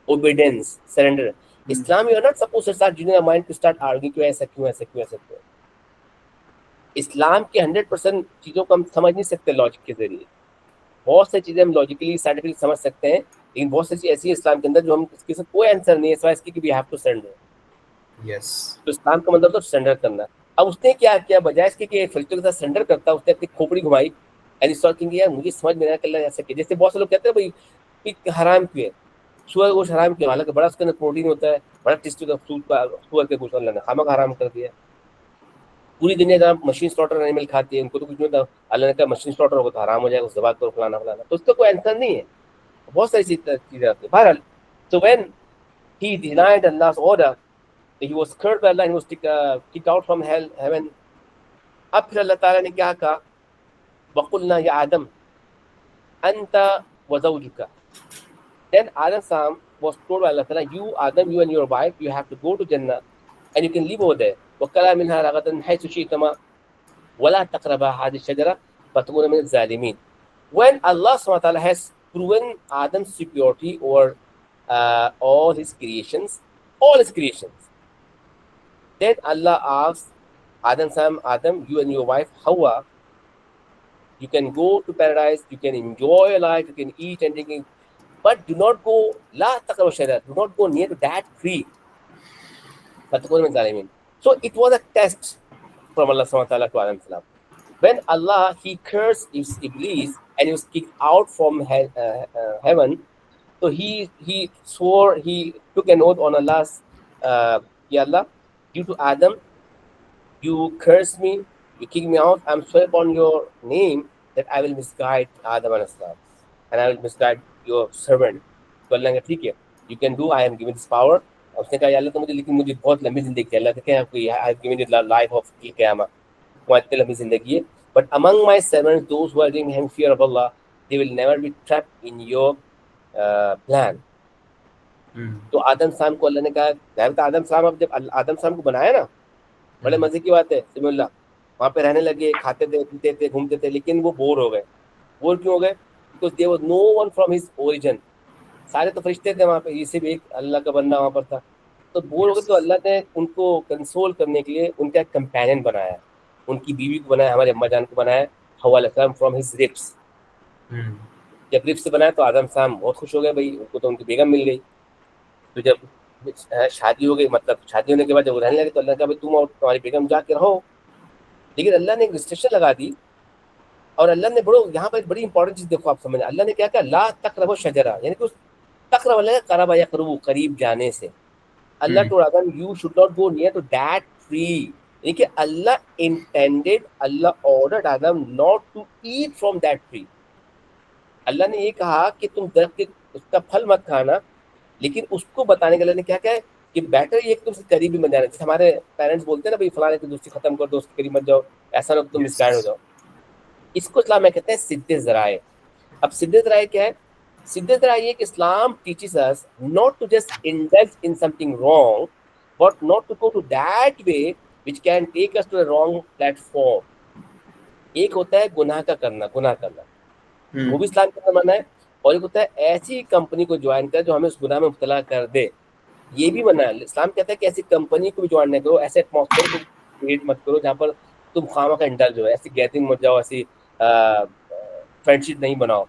obedience, surrender. Islam, you are not supposed to start using your mind to start arguing क्यों ऐसा क्यों ऐसा क्यों ऐसा क्यों. इस्लाम के 100% चीज़ों को हम समझ नहीं सकते लॉजिक के जरिए. बहुत सारी चीज़ें हम लॉजिकली साइंटिफिकली समझ सकते हैं, लेकिन बहुत सारी चीज़ ऐसी है इस्लाम के अंदर जो हम इसके साथ कोई आंसर नहीं है सिवाय इसके कि we have to surrender. Yes. तो इस्लाम का मतलब तो सरेंडर करना. अब उसने क्या किया, बजाय इसके कि फरिश्तों के साथ सरेंडर करता, उसने अपनी खोपड़ी घुमाई एंड इस थिंकिंग यार मुझे समझ में नहीं आया अल्लाह ऐसा किया. जैसे बहुत से लोग कहते हैं भाई कि हराम क्यों है, सुअर गोश्त हराम क्यों, हालांकि बड़ा उसके अंदर प्रोटीन होता है, बड़ा टेस्टी होता है. सुअर के गोश्त अल्लाह ने खामखा हराम कर दिया. पूरी दुनिया जहाँ मशीन स्लॉटर एनिमल खाती है, उनको तो कुछ नहीं होता. अल्लाह ने कहा मशीन स्लॉटर होगा तो हराम हो जाएगा, जबात करो फलाना फलाना. तो उसका कोई आंसर नहीं है. बहुत सारी चीज़ें आती है. बहरहाल, so when he denied Allah's order, he was cursed by Allah and was kicked out from heaven. अब फिर अल्लाह ताला ने क्या कहा, वक़ुलना या आदम अंता व ज़ौजुका. Then Adam Sam was told by Allah Ta'ala, you Adam, you and your wife, you have to go to Jannah and you can live over there. وَكَلَا مِنْهَا رَغَدًا حَيْثُ شِئْتُمَا وَلَا تَقْرَبَا هَذِهِ الشَّجَرَةَ فَتَكُونَا مِنَ الظَّالِمِينَ. when Allah subhanahu wa ta'ala has proven Adam's superiority over all his creations, then Allah asks Adam, you and your wife Hawa, you can go to paradise, you can enjoy your life, you can eat and drink, but do not go, la taqrabu shajara, do not go near to that tree. So it was a test from Allah subhanahu wa ta'ala to Adam salam. When Allah, he cursed Iblis and he was kicked out from heaven, so he swore, he took an oath on Allah's, Ya Allah, due to Adam, you cursed me, you kicked me out, I'm swear upon your name that I will misguide Adam and Islam, and I will misguide your servant. तो अल्लाह ने ठीक है, you can do, I am given this power. उसने कहा अल्लाह तो मुझे, लेकिन मुझे बहुत लंबी जिंदगी है। अल्लाह कहते हैं I have given you the life of क़यामा, तुम्हारी इतनी लंबी जिंदगी है, but among my servants those who are doing him fear of Allah, they will never be trapped in your plan. तो आदम साम को अल्लाह ने कहा, आदम साम, अब जब आदम साम को बनाया ना, बड़े मजे की बात है, सिमुल्ला वहाँ पे रहने लगे, खाते थे, पीते थे, घूमते थे, लेकिन वो बोर हो गए। बोर क्यों हो गए? Because there was no one from his origin. सारे तो फरिश्ते थे वहाँ पे, ये सिर्फ एक अल्लाह का बंदा वहाँ पर था। तो बोर हो गए, तो अल्लाह ने उनको कंसोल करने के लिए उनका एक कंपेनियन बनाया, उनकी बीवी को बनाया, हमारे अम्मा जान को बनाया, हवा अलैहिस्सलाम फ्रॉम हिज रिब्स। जब रिब्स से बनाया तो आदम साम बहुत खुश हो गए, भाई उनको तो उनकी बेगम मिल गई। तो जब शादी हो गई, मतलब शादी होने के बाद जब वो रहने लगे, तो अल्लाह ने कहा भाई तुम और तुम्हारी बेगम जाके रहो, लेकिन अल्लाह ने एक रिस्ट्रिक्शन लगा दी। और अल्लाह ने बड़ो यहाँ पर बड़ी इंपॉर्टेंट चीज देखो आप समझ, अल्लाह ने क्या कहा, ला तक़रबू शजरा, यानी कि उस तक़रब वाला क़रबा यक़रबू, करीब जाने से। Allah told Adam you should not go near to that tree, यानी कि Allah intended, Allah ordered Adam not to eat from that tree. Allah ने ये कहा कि तुम दरख्त के उसका फल मत खाना, लेकिन उसको बताने के लिए ने क्या कहा है कि बेटर ये तुमसे करीबी मत जाना। जैसे हमारे पेरेंट्स बोलते हैं ना, भाई फलाने की दोस्ती खत्म कर दो, उसके करीब मत जाओ, ऐसा ना तुम मिसगाइड हो जाओ। इसको इस्लाम में कहते हैं सिद्दे ज़राए। अब सिद्दे ज़राए क्या है? सिद्दे ज़राए ये कि Islam teaches us not to just indulge in something wrong, but not to go to that way which can take us to a wrong platform. एक होता है गुनाह करना, वो भी इस्लाम के अंदर मना है, और एक होता है ऐसी कंपनी को ज्वाइन कर जो हमें उस गुनाह में मुब्तला कर दे, ये भी मना है। इस्लाम कहता है कि ऐसी कंपनी को भी ज्वाइन नहीं करो, ऐसे एटमॉस्फेयर को क्रिएट मत करो जहाँ पर तुम खामा का इंडल्ज हो, ऐसी गैदरिंग मत जाओ, ऐसी फ्रेंडशिप नहीं बनाओ,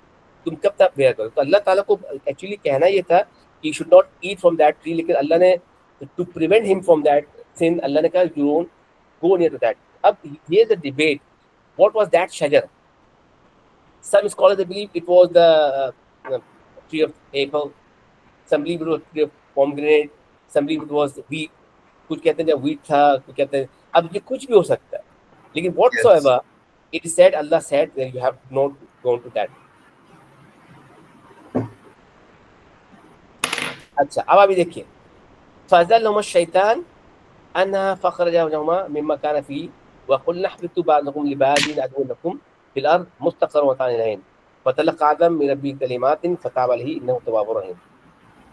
तुम कब तक बेयर करो। तो अल्लाह ताला को एक्चुअली कहना ये था कि should not eat from that tree, लेकिन अल्लाह ने to prevent him from that sin, Allah ने कहा you don't go near to that. अब here is the debate, what was that शजर? Some scholars they believe it was the tree of apple, some believe it was tree of pomegranate, some believe it was wheat, कुछ कहते हैं जब wheat था, कुछ कहते हैं, अब ये कुछ भी हो सकता है, लेकिन whatsoever it is said, Allah said that you have not gone to that. अच्छा, अब अभी देखिए, फज़लहुमा शैतान अन्हा फखरजहुमा मिम्मा काना फी वक़ुलना ihbitu ba'dukum li ba'din aduwwun lakum fil ard mustaqarrun wa mata'un ilahin fatalaqa Adam min rabbihi kalimatin fataba alayhi innahu tawwabur rahim.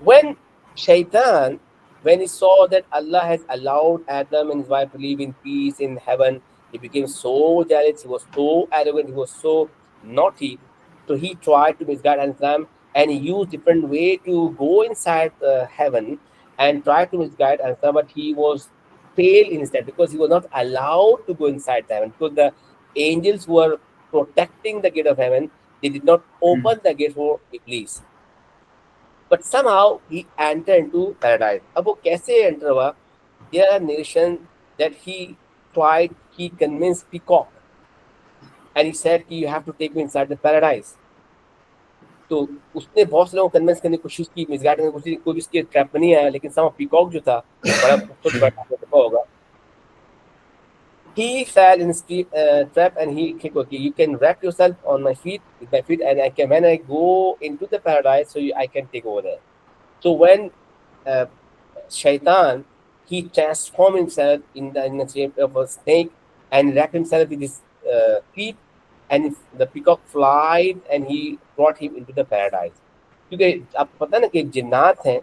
When Shaitan, when he saw that Allah has allowed Adam and his wife to live in peace in heaven, he became so jealous, he was so arrogant, he was so naughty, so he tried to misguide Adam, and he used different way to go inside heaven and try to misguide Adam, but he was failed instead because he was not allowed to go inside heaven, because the angels who were protecting the gate of heaven, they did not open the gate for Iblis. But somehow he entered into paradise. अब वो कैसे enter हुआ? There are narration that he convinced peacock, and he said कि you have to take me inside the paradise. तो उसने बहुत से लोगों को कन्विंस करने की कोशिश की, मिसगाइड करने की कोशिश की, कोई उसके ट्रैप में नहीं आया, लेकिन somehow peacock जो था, बड़ा खूबसूरत बड़ा देखा होगा, he fell in his trap and he kicked, okay, you can wrap yourself on my feet, with my feet, and I can, when I go into the paradise, so I can take over there. So when Shaitan, he transformed himself in the shape of a snake and wrapped himself with his feet, and the peacock flied and he brought him into the paradise. क्योंकि आपको पता है ना कि जिन्नात हैं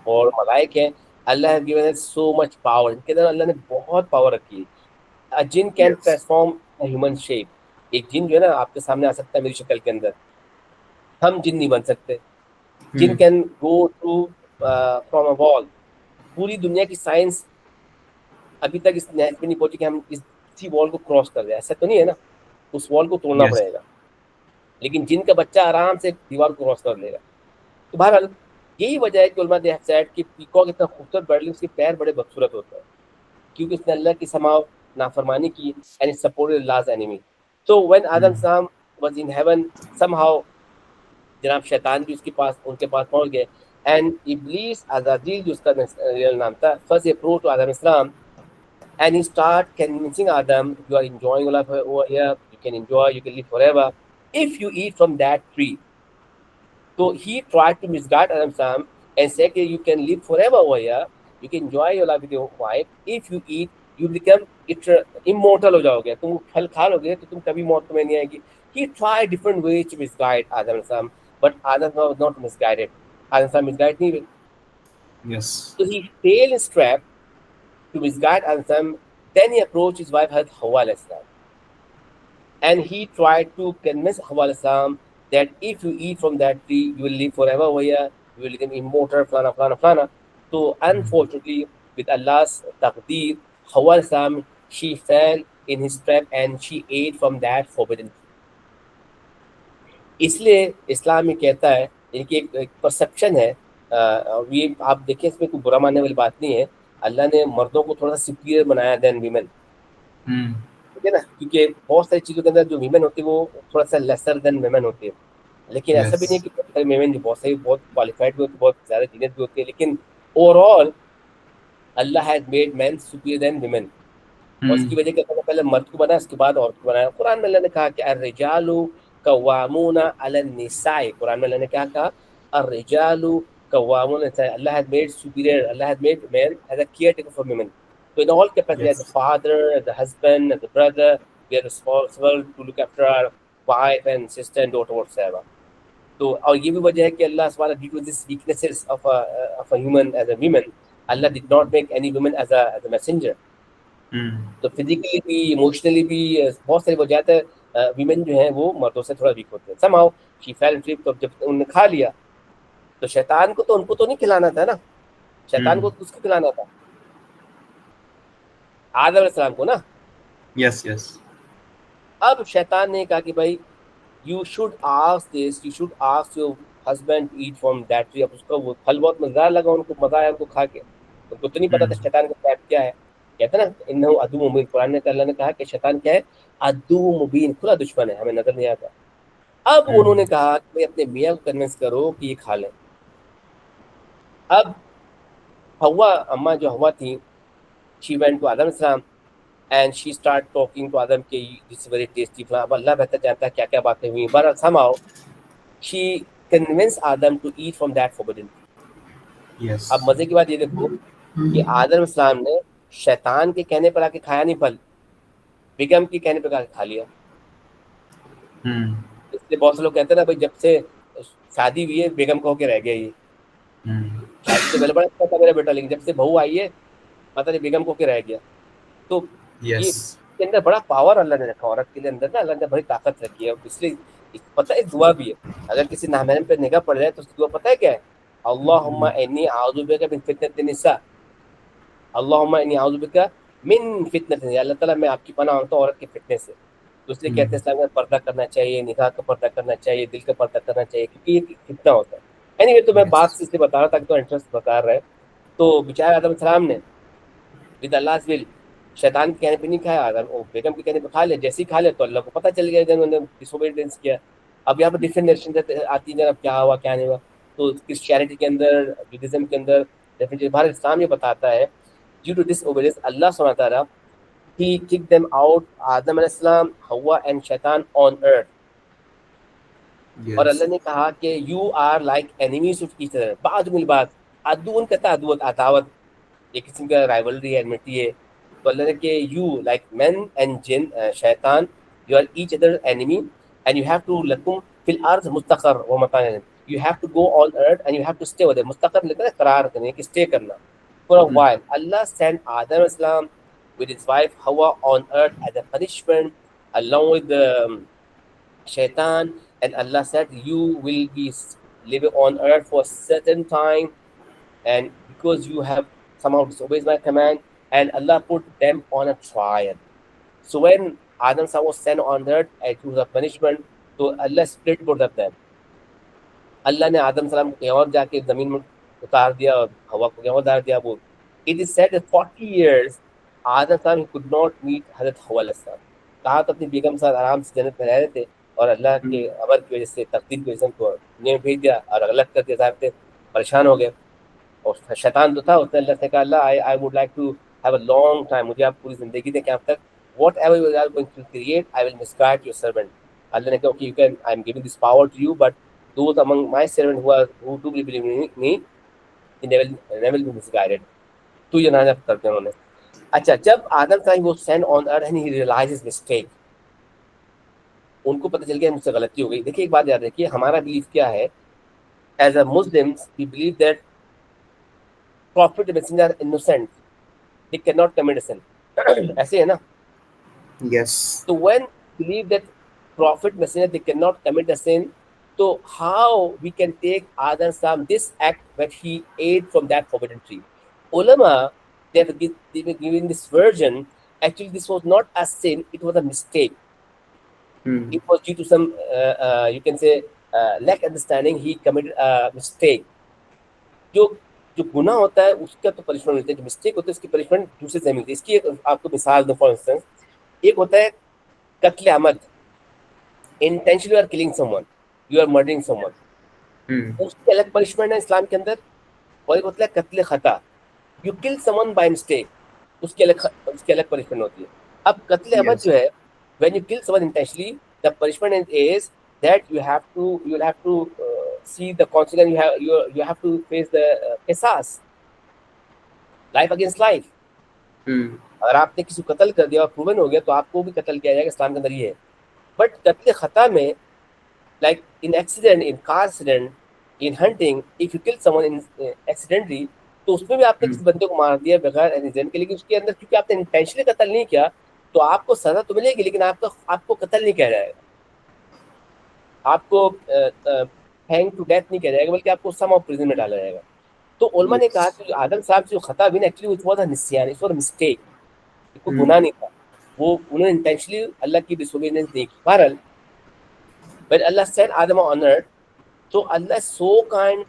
और मलाइक हैं, अल्लाह has given us so much power, इनके अंदर अल्लाह ने बहुत पावर रखी है। A jinn can transform a human shape. एक जिन जो है ना आपके सामने आ सकता है मेरी शक्ल के अंदर, हम जिन नहीं बन सकते। Jinn can go through from a wall. पूरी दुनिया की साइंस अभी तक इस नहज पे नहीं पहुंची कि हम इसी वॉल को क्रॉस कर रहे हैं, ऐसा तो नहीं है ना, उस वॉल को तोड़ना यस। पड़ेगा। लेकिन जिन का बच्चा आराम से दीवार को क्रॉस कर लेगा। तो बहरहाल यही वजह है कि उलमा दे हैव सेड कि पीकॉक इतना खूबसूरत बर्ड है, उसके पैर बड़े बदसूरत होते हैं क्योंकि उसने अल्लाह की समाव नाफरमानी की and supported Allah's enemy. So when Adam साम वाज इन हेवन, समहाउ जनाब शैतान भी उसके पास उनके पास पहुंच गए एंड इब्लीस अज़ाज़ील जो उसका रियल नाम था, first approach to Adam Islam and he start convincing Adam, you are enjoying your life over here, you can enjoy, you can live forever if you eat from that tree. So he tried to misguide Adam Sam and say that you can live forever over here, you can enjoy your life with your wife, if you eat, you become immortal हो जाओगे, तुम फल खा लोगे तो तुम कभी मौत तुम्हें नहीं आएगी. He tried different ways to misguide Adam Sam, but Adam was not misguided. Adam Sam misguided नहीं. Yes. So he failed his trap to misguide Adam Sam. Then he approached his wife Hawa alayhi salam, and he tried to convince Hawa alayhi salam that if you eat from that tree, you will live forever over here, you will become immortal, flana, flana, flana. So unfortunately, with Allah's taqdeer, Hawa alayhi salam, she fell in his trap and she ate from that forbidden tree. इसलिए इस्लाम में कहता है, इनकी एक perception है, ये आप देखें इसमें कोई बुरा मानने वाली बात नहीं है, अल्लाह ने मर्दों को थोड़ा सा सुपीरियर बनाया देन वीमेन, ठीक है ना, क्योंकि बहुत सारी चीज़ों के अंदर जो वीमेन होती है वो थोड़ा सा लेसर देन वीमेन होती है, लेकिन ऐसा भी नहीं है कि बहुत सारी वीमेन जो बहुत सारी बहुत क्वालिफाइड भी होती है, बहुत ज़्यादा जीनियस भी होती है, लेकिन overall Allah has made man superior than women. और उसकी वजह क्या था, पहले मर्द को बनाया, उसके बाद औरत को बनाया। कुरान में अल्लाह ने कहा कि अर्रिजालु कव्वामूना अलन निसाई, कुरान में अल्लाह ने क्या कहा, अर्रिजालु कव्वामूना निसाई, Allah has made superior, Allah has made man as a caretaker for women. So in all capacity, as a father, as a husband, as a brother, we are responsible to look after our wife and sister and daughter whatsoever. तो और ये भी वजह है कि अल्लाह सुब्हानहू due to this weaknesses of a human as a women, Allah did not make any woman as a messenger. तो physically भी इमोशनली भी बहुत सारी वजह है, वीमेन जो है वो मर्दों से थोड़ा वीक होते हैं। समहाउ शी फेल ट्रिप, तो जब उन्होंने खा लिया तो शैतान को तो उनको तो नहीं खिलाना था ना, शैतान को किसको खिलाना था, आदम अलैहिस्सलाम को ना। Yes yes. अब शैतान ने कहा कि भाई you should ask this, you should ask your husband to eat from that tree. अब उसका वो फल बहुत मजेदार लगा, उनको मजा आया उनको खा के, उनको तो नहीं पता था शैतान का ट्रैप क्या है। कहते हैं ना इन्नहु अदुव्वुम मुबीन, कुरान में अल्लाह ने कहा कि शैतान क्या है, अदुव्वुम मुबीन, खुला दुश्मन है, हमें नजर नहीं आता। अब उन्होंने कहा कि भाई अपने मियाँ को कन्विंस करो कि ये खा लें। अब हवा अम्मा जो हवा थी, शी वेंट टू आदम अलैहिस्सलाम and she start talking to Adam के दिस वेरी टेस्टी फला। अब अल्लाह बेहतर जानता है क्या क्या बातें हुई, but somehow she convince Adam to eat from that forbidden tree. Yes. अब मजे की बात ये देखो कि आदम अलैहिस्सलाम ने शैतान के कहने पर आके खाया नहीं फल, बेगम के कहने पर आके खा लिया। इसलिए बहुत से लोग कहते हैं ना भाई जब से शादी हुई है बेगम को होके रह गया ये, शादी से पहले बड़ा अच्छा था मेरा बेटा, लेकिन जब से बहू आई है पता नहीं बेगम को होके रह गया। तो ये यस। के अंदर बड़ा पावर अल्लाह ने रखा, औरत के लिए अंदर ना अल्लाह ने बड़ी ताकत रखी है। इसलिए पता है दुआ भी है, अगर किसी नामहरम पे निगाह पड़ जाए तो उसकी दुआ पता है क्या है, अल्लाहुम्मा इन्नी अऊज़ु बिका मिन फितनतिन निसा, अल्लाहुम्मा इन्नी अऊज़ु बिका मिन फितनतिन, अल्लाह ताला मैं आपकी पनाह मांगता हूं औरत के फितने से। तो इसलिए कहते हैं इस्लाम में पर्दा करना चाहिए, निकाह का पर्दा करना चाहिए, दिल का पर्दा करना चाहिए, क्योंकि ये फितना होता है। एनीवे, तो मैं बात से इसलिए बता रहा था कि तो इंटरेस्ट बता रहा है। तो बेचारे आदम सलाम ने विद अल्लाह's विल शैतान के कहने पे नहीं खाया, अगर वो बेगम के कहने पे खा ले, जैसे ही खा ले तो अल्लाह को पता चल गया कि उन्होंने डिसोबीडियंस किया। अब यहाँ पर डिफरेंट नरेशन आती है, अब क्या हुआ क्या नहीं हुआ। तो क्रिश्चियनिटी के अंदर, जुडिज्म के अंदर, डेफिनेटली भारत इस्लाम ये बताता है ड्यू टू डिसओबीडियंस अल्लाह सुब्हानहू व तआला he kicked them out, आदम अलैहिस्सलाम, हवा एंड शैतान ऑन अर्थ। और अल्लाह ने कहा कि you are like enemies of each other, बाद मिल बात, अदुवन कहता अदुवत अदावत, एक किस्म का राइवलरी है, एनमिटी है। तो अल्लाह ने कि you like man and jinn, शैतान, you are each other enemy and you have to लकुम फिल अर्द मुस्तकर व मतान, you have to go on earth and you have to stay over there. मुस्तकर लिखा है करार करने की, स्टे करना for a while. Allah send Adam अलैहिस्सलाम with his wife Hawa on earth as a punishment along with the shaitan, and Allah said, you will be living on earth for a certain time, and because you have somehow disobeyed my command, and Allah put them on a trial. So when Adam son was sent on earth, it was a punishment. So Allah split both of them. अल्लाह ने आदम सलाम को कहीं और जाके जमीन में उतार दिया और हवा को कहीं और उतार दिया. वो इट इज सेड 40 years आदम सलाम कुड नॉट मीट हजरत हवा अलैहिस्सलाम. कहा तो अपनी बेगम के साथ आराम से जन्नत में रह रहे थे, और अल्लाह के अमर की वजह से, तकदीर की वजह से उनको दुनिया में भेज दिया और अलग करके साहब थे, परेशान हो गए. और शैतान तो था, उसने अल्लाह से कहा, Allah I would like to have a long time, मुझे आप पूरी जिंदगी दें, क्या अब तक whatever you are going to create, I will misguide your servant. Allah ने कहा, okay, you can, I am giving this power to you, but those among my servants who do believe in me, they will be misguided. तो ये नाजा करते हैं उन्होंने. अच्छा, जब आदम था वो sent on earth and he realized his mistake, उनको पता चल गया मुझसे गलती हो गई. देखिए एक बात याद रखिए, हमारा बिलीफ क्या है, as a Muslims we believe that prophet messenger are innocent, they cannot commit a sin. ऐसे है ना. Yes. So when we believe that prophet messenger they cannot commit a sin, so how we can take Adam Sam this act when he ate from that forbidden tree? Ulama, they were giving this version. Actually, this was not a sin; it was a mistake. It was due to some, you can say, lack understanding. He committed a mistake. जो गुनाह होता है उसका तो punishment मिलता है, जो mistake होता है उसकी पनिशमेंट दूसरे से मिलती है. इसकी एक आपको मिसाल दूं. फॉर इंस्टेंस, एक होता है कत्ल अमद, intentionally you are killing someone, you are murdering someone, उसकी अलग पनिशमेंट है इस्लाम के अंदर. और एक होता है कत्ल खता, you kill someone by mistake, उसकी अलग पनिशमेंट होती है. अब कत्ल अमद जो है, when you kill someone intentionally, the punishment is that you will have to see the consequence. You have to face the qisas, life against life. अगर आपने किसी को कत्ल कर दिया और प्रूवन हो गया तो आपको भी कत्ल किया जाएगा, इस्लाम के अंदर ये है. बट कत्ल खता में, like in accident, in car accident, in hunting, if you kill someone in accidentally, तो उसमें भी आपने किसी बंदे को मार दिया बगैर एनी रीजन के, लेकिन उसके अंदर क्योंकि आपने इंटेंशनली कत्ल नहीं किया तो आपको सजा तो मिलेगी, लेकिन आपको कत्ल नहीं किया जाएगा, आपको हैंग टू डेथ नहीं किया जाएगा, बल्कि आपको सम ऑफ प्रिजन में डाला जाएगा. तो उलमा ने कहा कि आदम साहब जो खता भी एक्चुअली इट वाज अ निस्यान, इट वाज अ मिस्टेक, कोई गुनाह नहीं था, वो उन्होंने इंटेंशनली अल्लाह की डिसोबीडियंस नहीं की. बहरहाल when Allah send Adam on earth, तो अल्लाह सो काइंड,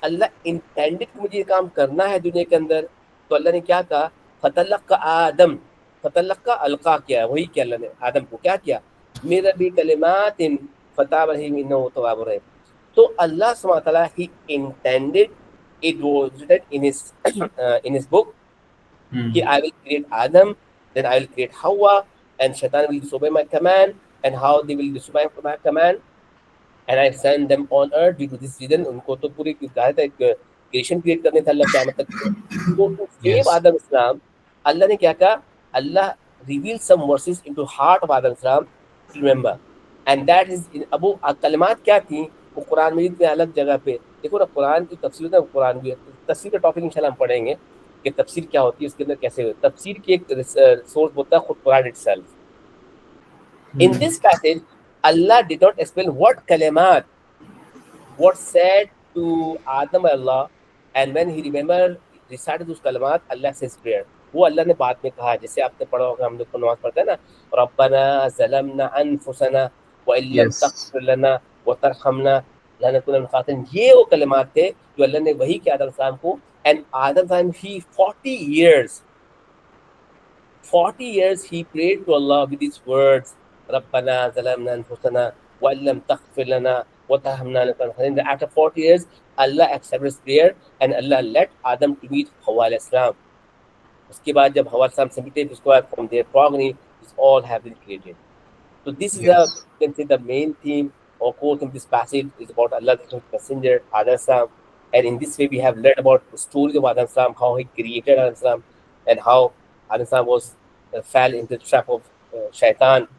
अल्लाह इंटेंडेड कि मुझे ये काम करना है दुनिया के अंदर, तो अल्लाह ने क्या कहा, फतलक्का आदम, फतलक्का अलका किया, वही किया अल्लाह ने आदम को, क्या किया, मेरा भी कलिमातिन फताब रहीम इन्नहु तव्वाबुर रहीम. तो अल्लाह सुब्हानहू व तआला ही intended, it was written in his book, कि I will create Adam, then I will create Hawa, and Shaitan will disobey my command, and how they will disobey my command, and I send them on earth due to this reason. उनको तो पूरी creation create करने था अल्लाह क़यामत तक. तो to save आदम इस्लाम, अल्लाह ने क्या कहा, अल्लाह revealed some verses into heart of Adam Islam to remember, and that is अब कलिमात क्या थी, वो कुरान मजीद में अलग जगह पे देखो ना. कुरान की तफसीर है, कुरान भी तफसीर का टॉपिक इंशाल्लाह हम पढ़ेंगे कि तफसीर क्या होती है, उसके अंदर कैसे होती है. तफसीर की एक सोर्स होता है खुद Quran itself. In this passage Allah did not explain what kalimat, what said to Adam Allah, and when he remembered recited those kalimat, Allah says prayer. वो अल्लाह ने बाद में कहा, जैसे आपने पढ़ा होगा, हम लोग को नमाज पढ़ते हैं ना, रब्बना ज़लमना अनफुसना व इल्लम तग़फिर लना व तरहमना लनकुनन्ना मिनल ख़ासिरीन. ये वो कलिमात थे जो अल्लाह ने वही किया आदम सलाम को. एंड आदम सलाम ही 40 years he prayed to Allah with these words, रब्बना ज़लमना अनफुसना व इल्लम तग़फिर लना व तरहमना लनकुनन्ना मिनल ख़ासिरीन. After 40 years Allah accepted his prayer and Allah let Adam to meet Hawa alayhis salam. उसके बाद जब हवा साम submitted, उसके बाद from their progeny all have been created. So this is you can say the main theme or quote in this passage is about Allah's messenger Adam salam, and in this way we have learned about the stories of Adam salam, how he created Adam salam, and how Adam salam was fell into the trap of shaitan,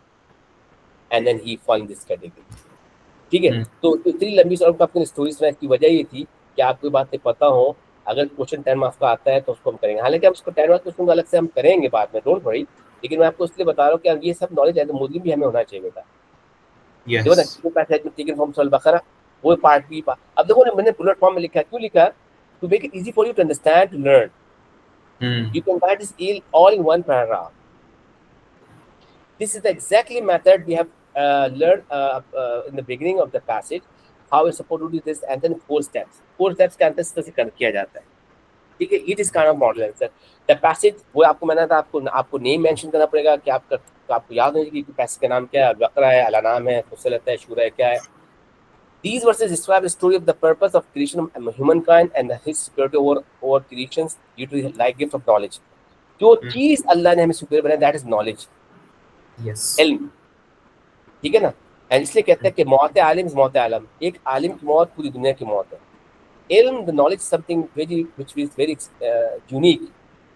and then he fell in this category. ठीक है. तो इतनी लंबी आपको story सुनाने की वजह ये थी कि आपको बातें पता हो. अगर क्वेश्चन 10 मार्क्स का आता है तो उसको हम करेंगे, हालांकि हम उसको 10 मार्क्स क्वेश्चन अलग से हम करेंगे बाद में, डोंट वरी. लेकिन मैं आपको इसलिए बता रहा हूँ कि ये सब नॉलेज एज ए मुस्लिम भी हमें होना चाहिए बेटा। देखो ना, यस। पैसेज में टेकन फ्रॉम सूरह बकरा, वो पार्ट भी अब देखो ना, मैंने बुलेट फॉर्म में लिखा है, क्यों लिखा? To make it easy for you to understand, to learn. Hmm. You can write this all in one paragraph. This is the exactly method we have learned in the beginning of the passage, how we're supposed to do this, and then 4 steps. 4 steps के अंतर से किया जाता है, ठीक है? It is kind of model answer. The passage वो आपको मैंने था, आपको नेम मेंशन करना पड़ेगा कि आपको याद नहीं कि पैसेज का नाम क्या है, बकरा है, अल-अनाम है, फुस्सिलत है, शूरा है, क्या है? These verses describe the story of the purpose of creation of humankind and his superiority over creations due to his like gift of knowledge. जो चीज अल्लाह ने हमें सुपीरियर बनाया, दैट इज नॉलेज, यस। इल्म, ठीक है ना? एंड इसलिए कहते हैं कि मौत आलिम इज मौत आलम, एक आलिम की मौत पूरी दुनिया की मौत है। इल्म, the knowledge, something very which is very unique,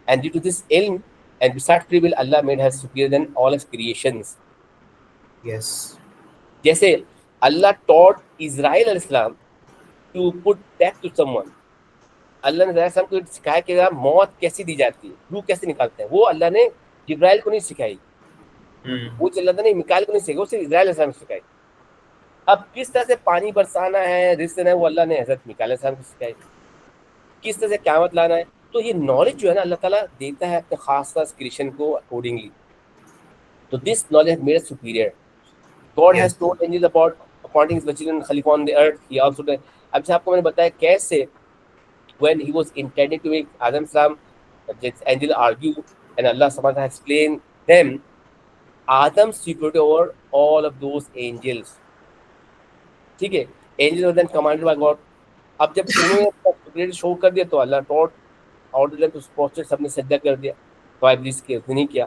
and due to this इल्म and beside free will, Allah made her superior than all his creations. Yes. जैसे अल्लाह टॉट इजराइल अलैहिस्सलाम to put death to someone, Allah ने अलैहिस्सलाम को सिखाया कि मौत कैसे दी जाती है, रूह कैसे निकालते हैं, वो अल्लाह ने जिब्राइल को नहीं सिखाई, वो अल्लाह ने मिकाइल को नहीं सिखाई, वो सिर्फ इजराइल अलैहिस्सलाम को सिखाई। अब किस तरह से पानी बरसाना है, रिज़्क़ देना है, वो अल्लाह ने हज़रत मिकाइल अलैहिस्सलाम को सिखाई। किस तरह से क़यामत लाना है, तो ये नॉलेज जो है ना, अल्लाह ताला देता है अपने खास क्रिएशन को अकॉर्डिंगली। तो this knowledge made us superior. God has told angels about appointing his children खलीफा on the earth, he also. अब से आपको मैंने बताया कैसे when he was intending to make Adam salam, this angel argue, and Allah subhanahu wa ta'ala explained them Adam's superiority over all of those angels, ठीक है? Angels were then commanded by God. अब जब उन्होंने superiority show कर दिया तो अल्लाह taught ordered them to prostrate, सबने सजदा कर दिया, तो इब्लीस के उसने नहीं किया,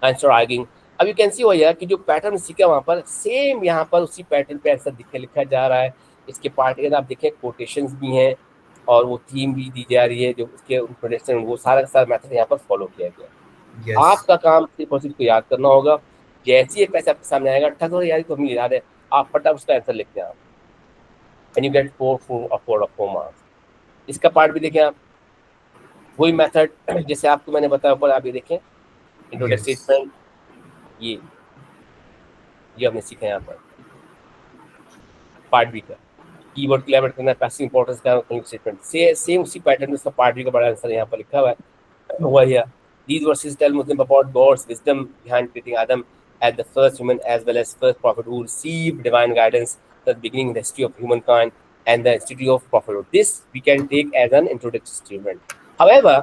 and start arguing. अब यू कैन सी वही है कि जो पैटर्न सीखा वहाँ पर, सेम यहाँ पर उसी पैटर्न पे ऐसा लिखा जा रहा है। इसके पार्ट के अंदर आप देखें कोटेशंस भी हैं और वो थीम भी दी जा रही है, जो उसके प्रोडक्शन, वो सारा का सारा मेथड यहाँ पर फॉलो किया गया। आपका काम सिर्फ और सिर्फ को याद करना होगा। जैसे ही पैसा आपके सामने आएगा, ठग यार तो हमें याद है, आप फटाफट उसका आंसर लिखते हैं आप, एंड यू गेट 4 मार्क्स। इसका पार्ट भी देखें आप, वही मेथड जैसे आपको मैंने बताया ऊपर, आप ये देखें इंट्रोडक्टरी स्टेटमेंट, ये हमने सीखा यहाँ पर पार्ट बी का कीवर्ड क्लेवर करना, पैसिव इंपॉर्टेंस का स्टेटमेंट, सेम उसी पैटर्न में उसका पार्ट बी का बड़ा आंसर यहाँ पर लिखा हुआ है, हुआ है। These verses tell Muslim about God's wisdom behind creating Adam as the first human as well as first prophet who received divine guidance at the beginning of the history of humankind and the institute of prophethood. This we can take as an introductory statement. However,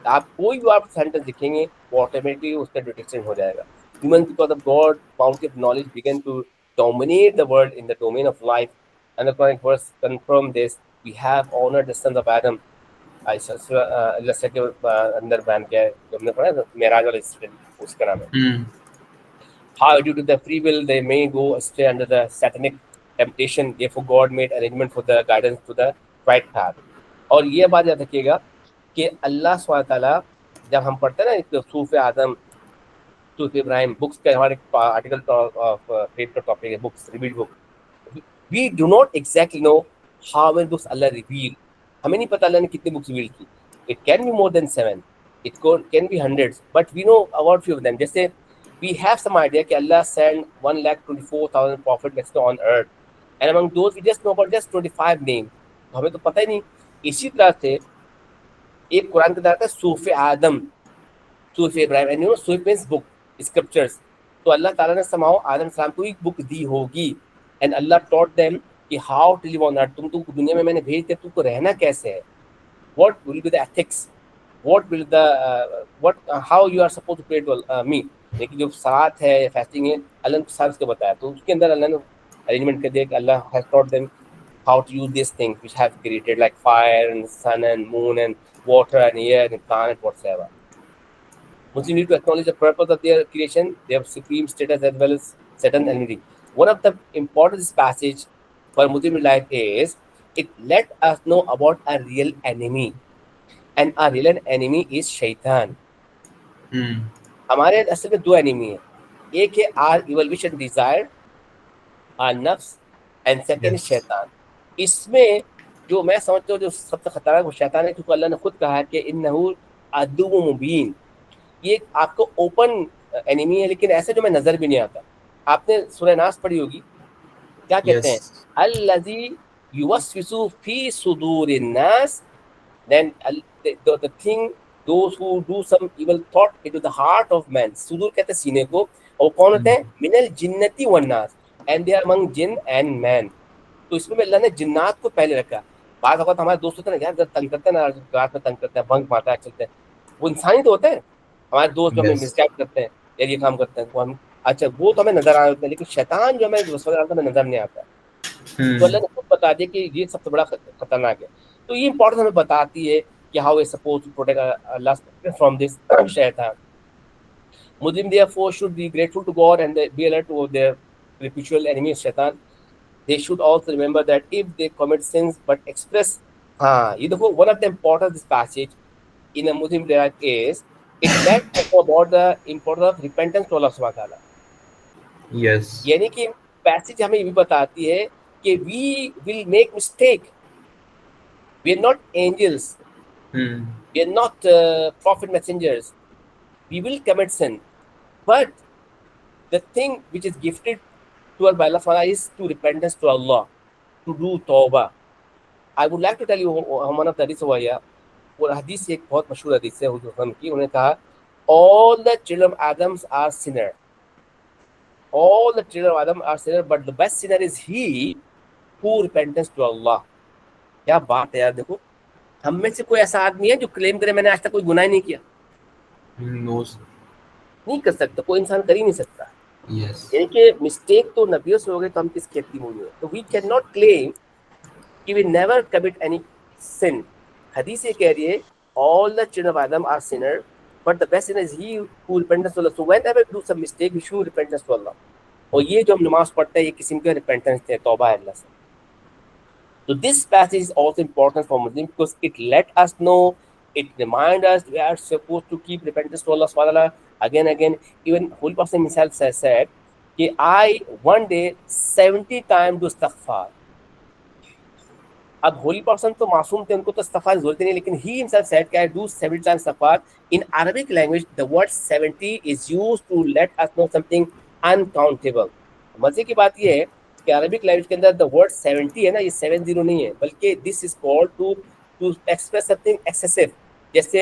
आप कोई भी आप sentence लिखेंगे वो automatically उसका detection हो जाएगा। Humans, because of God bountiful knowledge, began to dominate the world in the domain of life, and the Quranic verse confirm this. We have honored the sons of Adam. अल्लाह के अंदर बयान किया है, जो हमने पढ़ा है मेराज वाला इंसिडेंट, उसका नाम है How due to the free will they may go astray under the satanic temptation, therefore God made arrangement for the guidance to the right path. और ये बात याद रखिएगा कि अल्लाह सुब्हानहू व तआला, जब हम पढ़ते हैं ना एक सूफ़ आदम, सूफ़ इब्राहिम, बुक्स का हमारे आर्टिकल पेपर टॉपिक है, books revealed book, we do not exactly know how many books Allah revealed. हमें नहीं पता अल्लाह ने कितनी बुक्स रिवील की। It can be more than 7, it can be hundreds, but we know about few of them. जैसे we have some idea कि Allah sent 1,24,000 prophets on earth, and among those we just know about just 25 names. हमें तो पता ही नहीं। इसी तरह से एक कुरान के अंदर आता है सूफ़ आदम, सूफ़ इब्राहिम, एंड यू नो सूफ़ मींस बुक, स्क्रिप्चर्स। तो अल्लाह ताला ने समाओ आदम सलाम को एक बुक दी होगी, एंड अल्लाह टॉट देम कि how to live on earth, तुमको दुनिया में मैंने भेज दिया, तुमको रहना कैसे है, what will be the ethics, what will the what how you are suppose to pray to me. लेकिन जो साथ है, फास्टिंग है, अल्लाह ने साथ उसको बताया, तो उसके अंदर अल्लाह ने अरेंजमेंट कर दिया कि Allah has taught them how to use these things which have created like fire and sun and moon and water and air and planet whatsoever. Muslims need to acknowledge the purpose of their creation, their supreme status as well as certain enmity. One of the important of this passage for Muslim life is it let us know about a real enemy, and our real enemy is shaitan. हमारे असल में 2 enemy है, एक है our evil wish and desire, our nafs, and second is शैतान। इसमें जो मैं समझता हूँ जो सबसे खतरनाक वो शैतान है, क्योंकि अल्लाह ने खुद कहा है कि इन्नहु अदुव्वुम मुबीन, ये आपको ओपन एनिमी है, लेकिन ऐसे जो मैं नजर भी नहीं आता। आपने सूरह नास पढ़ी होगी, क्या कहते हैं? Yes. अल्लज़ी युवस्विसु फी सुदूरिन नास, then the thing, those who do some evil thought into the heart of man, सुदूर कहते हैं सीने को, और कौन होते हैं? मिनल जिन्नती वन्नास, and they are among jinn and man. तो इसमें अल्लाह ने जिन्नात को पहले रखा। बाद वक्त हमारे दोस्त होते हैं ना यार, जब तंग करते हैं ना, रात में तंग करते हैं, बंक मारता है, चलते हैं, वो इंसानी तो होते हैं हमारे दोस्त, जो हमें Yes. मिसगाइड करते हैं, यार ये काम करते हैं, तो हम, अच्छा वो तो हमें नजर आ रहे हैं, लेकिन शैतान जो हमें वसवसा डालता है, हमें नजर नहीं आता। तो अल्लाह ने खुद बता दिया कि ये सबसे बड़ा खतरनाक है। तो ये इंपॉर्टेंस हमें बताती है कि how is suppose to protect Allah from this शैतान। Muslim therefore should be grateful to God and be alert to their perpetual enemy shaitan. They should also remember that if they commit sins but express, हाँ ये देखो, one of the importance of this passage in a Muslim life is it lets us know about the importance of repentance to Allah subhanahu wa ta'ala. Yes. यानी कि passage हमें ये भी बताती है कि we will make mistake. We are not angels. We are not prophet messengers. We will commit sin. But the thing which is gifted to us by Allah Ta'ala is to repentance to Allah, to do tawbah. I would like to tell you one of the hadith over here. और हदीस एक बहुत मशहूर हदीस है हुजूर सल्लल्लाहु अलैहि वसल्लम की। उन्होंने कहा, all the children of Adam are sinner. All the children of Adam are sinner, but the best sinner is he who repentance to Allah. क्या बात है यार, देखो हम में से कोई ऐसा आदमी है जो क्लेम करे मैंने आज तक कोई गुनाह नहीं किया? No. नहीं कर सकता, कोई इंसान कर ही नहीं सकता। Yes. यानी कि मिस्टेक तो नबियों से हो गए, तो हम किस खेती में हुए? तो वी कैन नॉट क्लेम कि वी नेवर कमिट एनी सिन। हदीस ये कह रही है, all the children of Adam are sinner, but the best sinner is he who repentance to Allah. So whenever we do some mistake, we should repentance to Allah. और ये जो हम नमाज पढ़ते हैं, ये किस्म का रिपेंटेंस है, तौबा है अल्लाह से। So this passage is also important for Muslims because it let us know, it reminds us we are supposed to keep repentance to Allah subhanahu wa ta'ala again and again. Even Holy Prophet himself said कि I one day 70 times do istighfar. अब Holi person तो मासूम थे, उनको तो इस्तिग़फ़ार की ज़रूरत नहीं, लेकिन ही हिमसेल्फ सेड कि आई डू 70 टाइम्स इस्तिग़फ़ार। In Arabic language the word 70 is used to let us know something uncountable. मजे की बात ये है कि अरबिक लैंग्वेज के अंदर द वर्ड 70 है ना, ये 70 नहीं है, बल्कि this is called to express something excessive. जैसे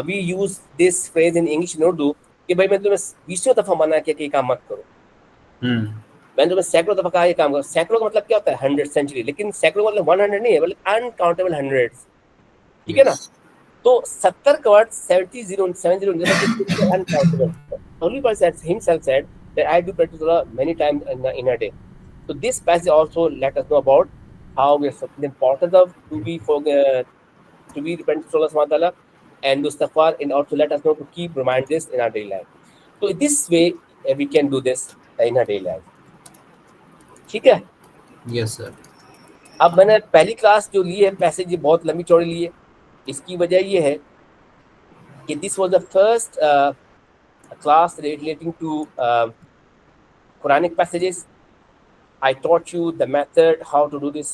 we use this phrase in English in Urdu कि भाई मैं तुम्हें 20 दफ़ा मना किया कि ये काम मत करो, मैंने तुम्हें सैकड़ों दफा कहा ये काम करो। सैकड़ों का मतलब क्या होता है? 100 सेंचुरी, लेकिन सैकड़ों मतलब 100 नहीं है, बल्कि अनकाउंटेबल हंड्रेड्स। ठीक है ना? तो 70 का वर्ड 70 मतलब uncountable. Holy Prophet himself said that I do practice Allah many times in a day. So this passage also let us know about how we are the importance of to be repentant to Allah subhanahu wa ta'ala and do istighfar, and also let us know to keep remind this in our daily life. So this way we can do this in our daily life. ठीक है? Yes sir. अब मैंने पहली class जो ली है passage, ये बहुत लंबी चौड़ी ली है। इसकी वजह ये है कि this was the first class relating to Quranic passages. I taught you the method how to do this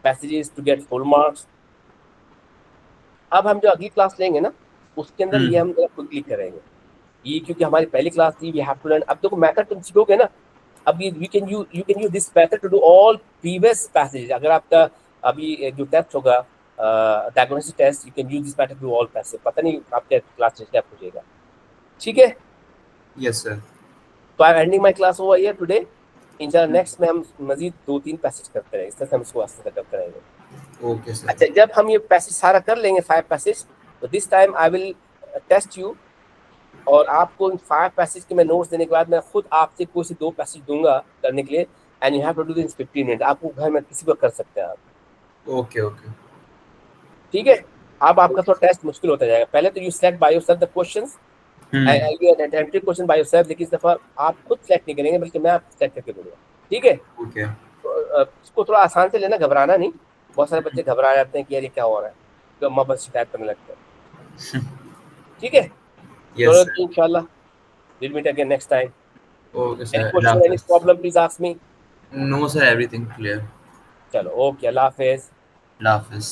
passages to get full marks. अब हम जो अगली क्लास लेंगे ना, उसके अंदर ये हम क्विकली करेंगे ये, क्योंकि हमारी पहली क्लास थी, वी हैव टू लर्न। अब देखो मेथड तुम सीखोगे ना, अब you can use this method to do all previous passages. अगर आपका अभी जो टेस्ट होगा diagnostic test, you can use this method to do all passages. पता नहीं आपके क्लास टेस्ट क्या पूछेगा। ठीक है? Yes sir. तो I am ending my class over here today. इंशाल्लाह नेक्स्ट में हम मजीद 2-3 पैसेज करते रहेंगे, इस तरह से हम इसको आस्ते करते रहेंगे। Okay sir. अच्छा, जब हम ये पैसेज सारा कर लेंगे 5 पैसेज, तो this time I will test you, और आपको इन 5 पैसेज के मैं नोट्स देने के बाद मैं खुद आपसे कोई से 2 पैसेज दूंगा करने के लिए, and you have to do this 15 minute. आपको घर में किसी वक्त कर सकते हैं आप। Okay. ठीक है? अब आपका थोड़ा टेस्ट मुश्किल होता जाएगा। पहले तो you select by yourself the questions, you attempt question by yourself, लेकिन इस दफा आप खुद सेलेक्ट नहीं करेंगे, बल्कि मैं आपको सेलेक्ट करके दूंगा। ठीक है? Okay. तो इसको थोड़ा आसान से लेना, घबराना नहीं। बहुत सारे बच्चे घबरा जाते हैं कि यार ये क्या हो रहा है, तो अम्मा बस शिकायत करने लगते हैं। ठीक है? Yes sir. इंशाल्लाह we'll meet again next time. Okay sir. Any question, any problem, please ask me. No sir, everything clear. चलो, ओके, अल्लाह हाफिज़। Allah Hafiz.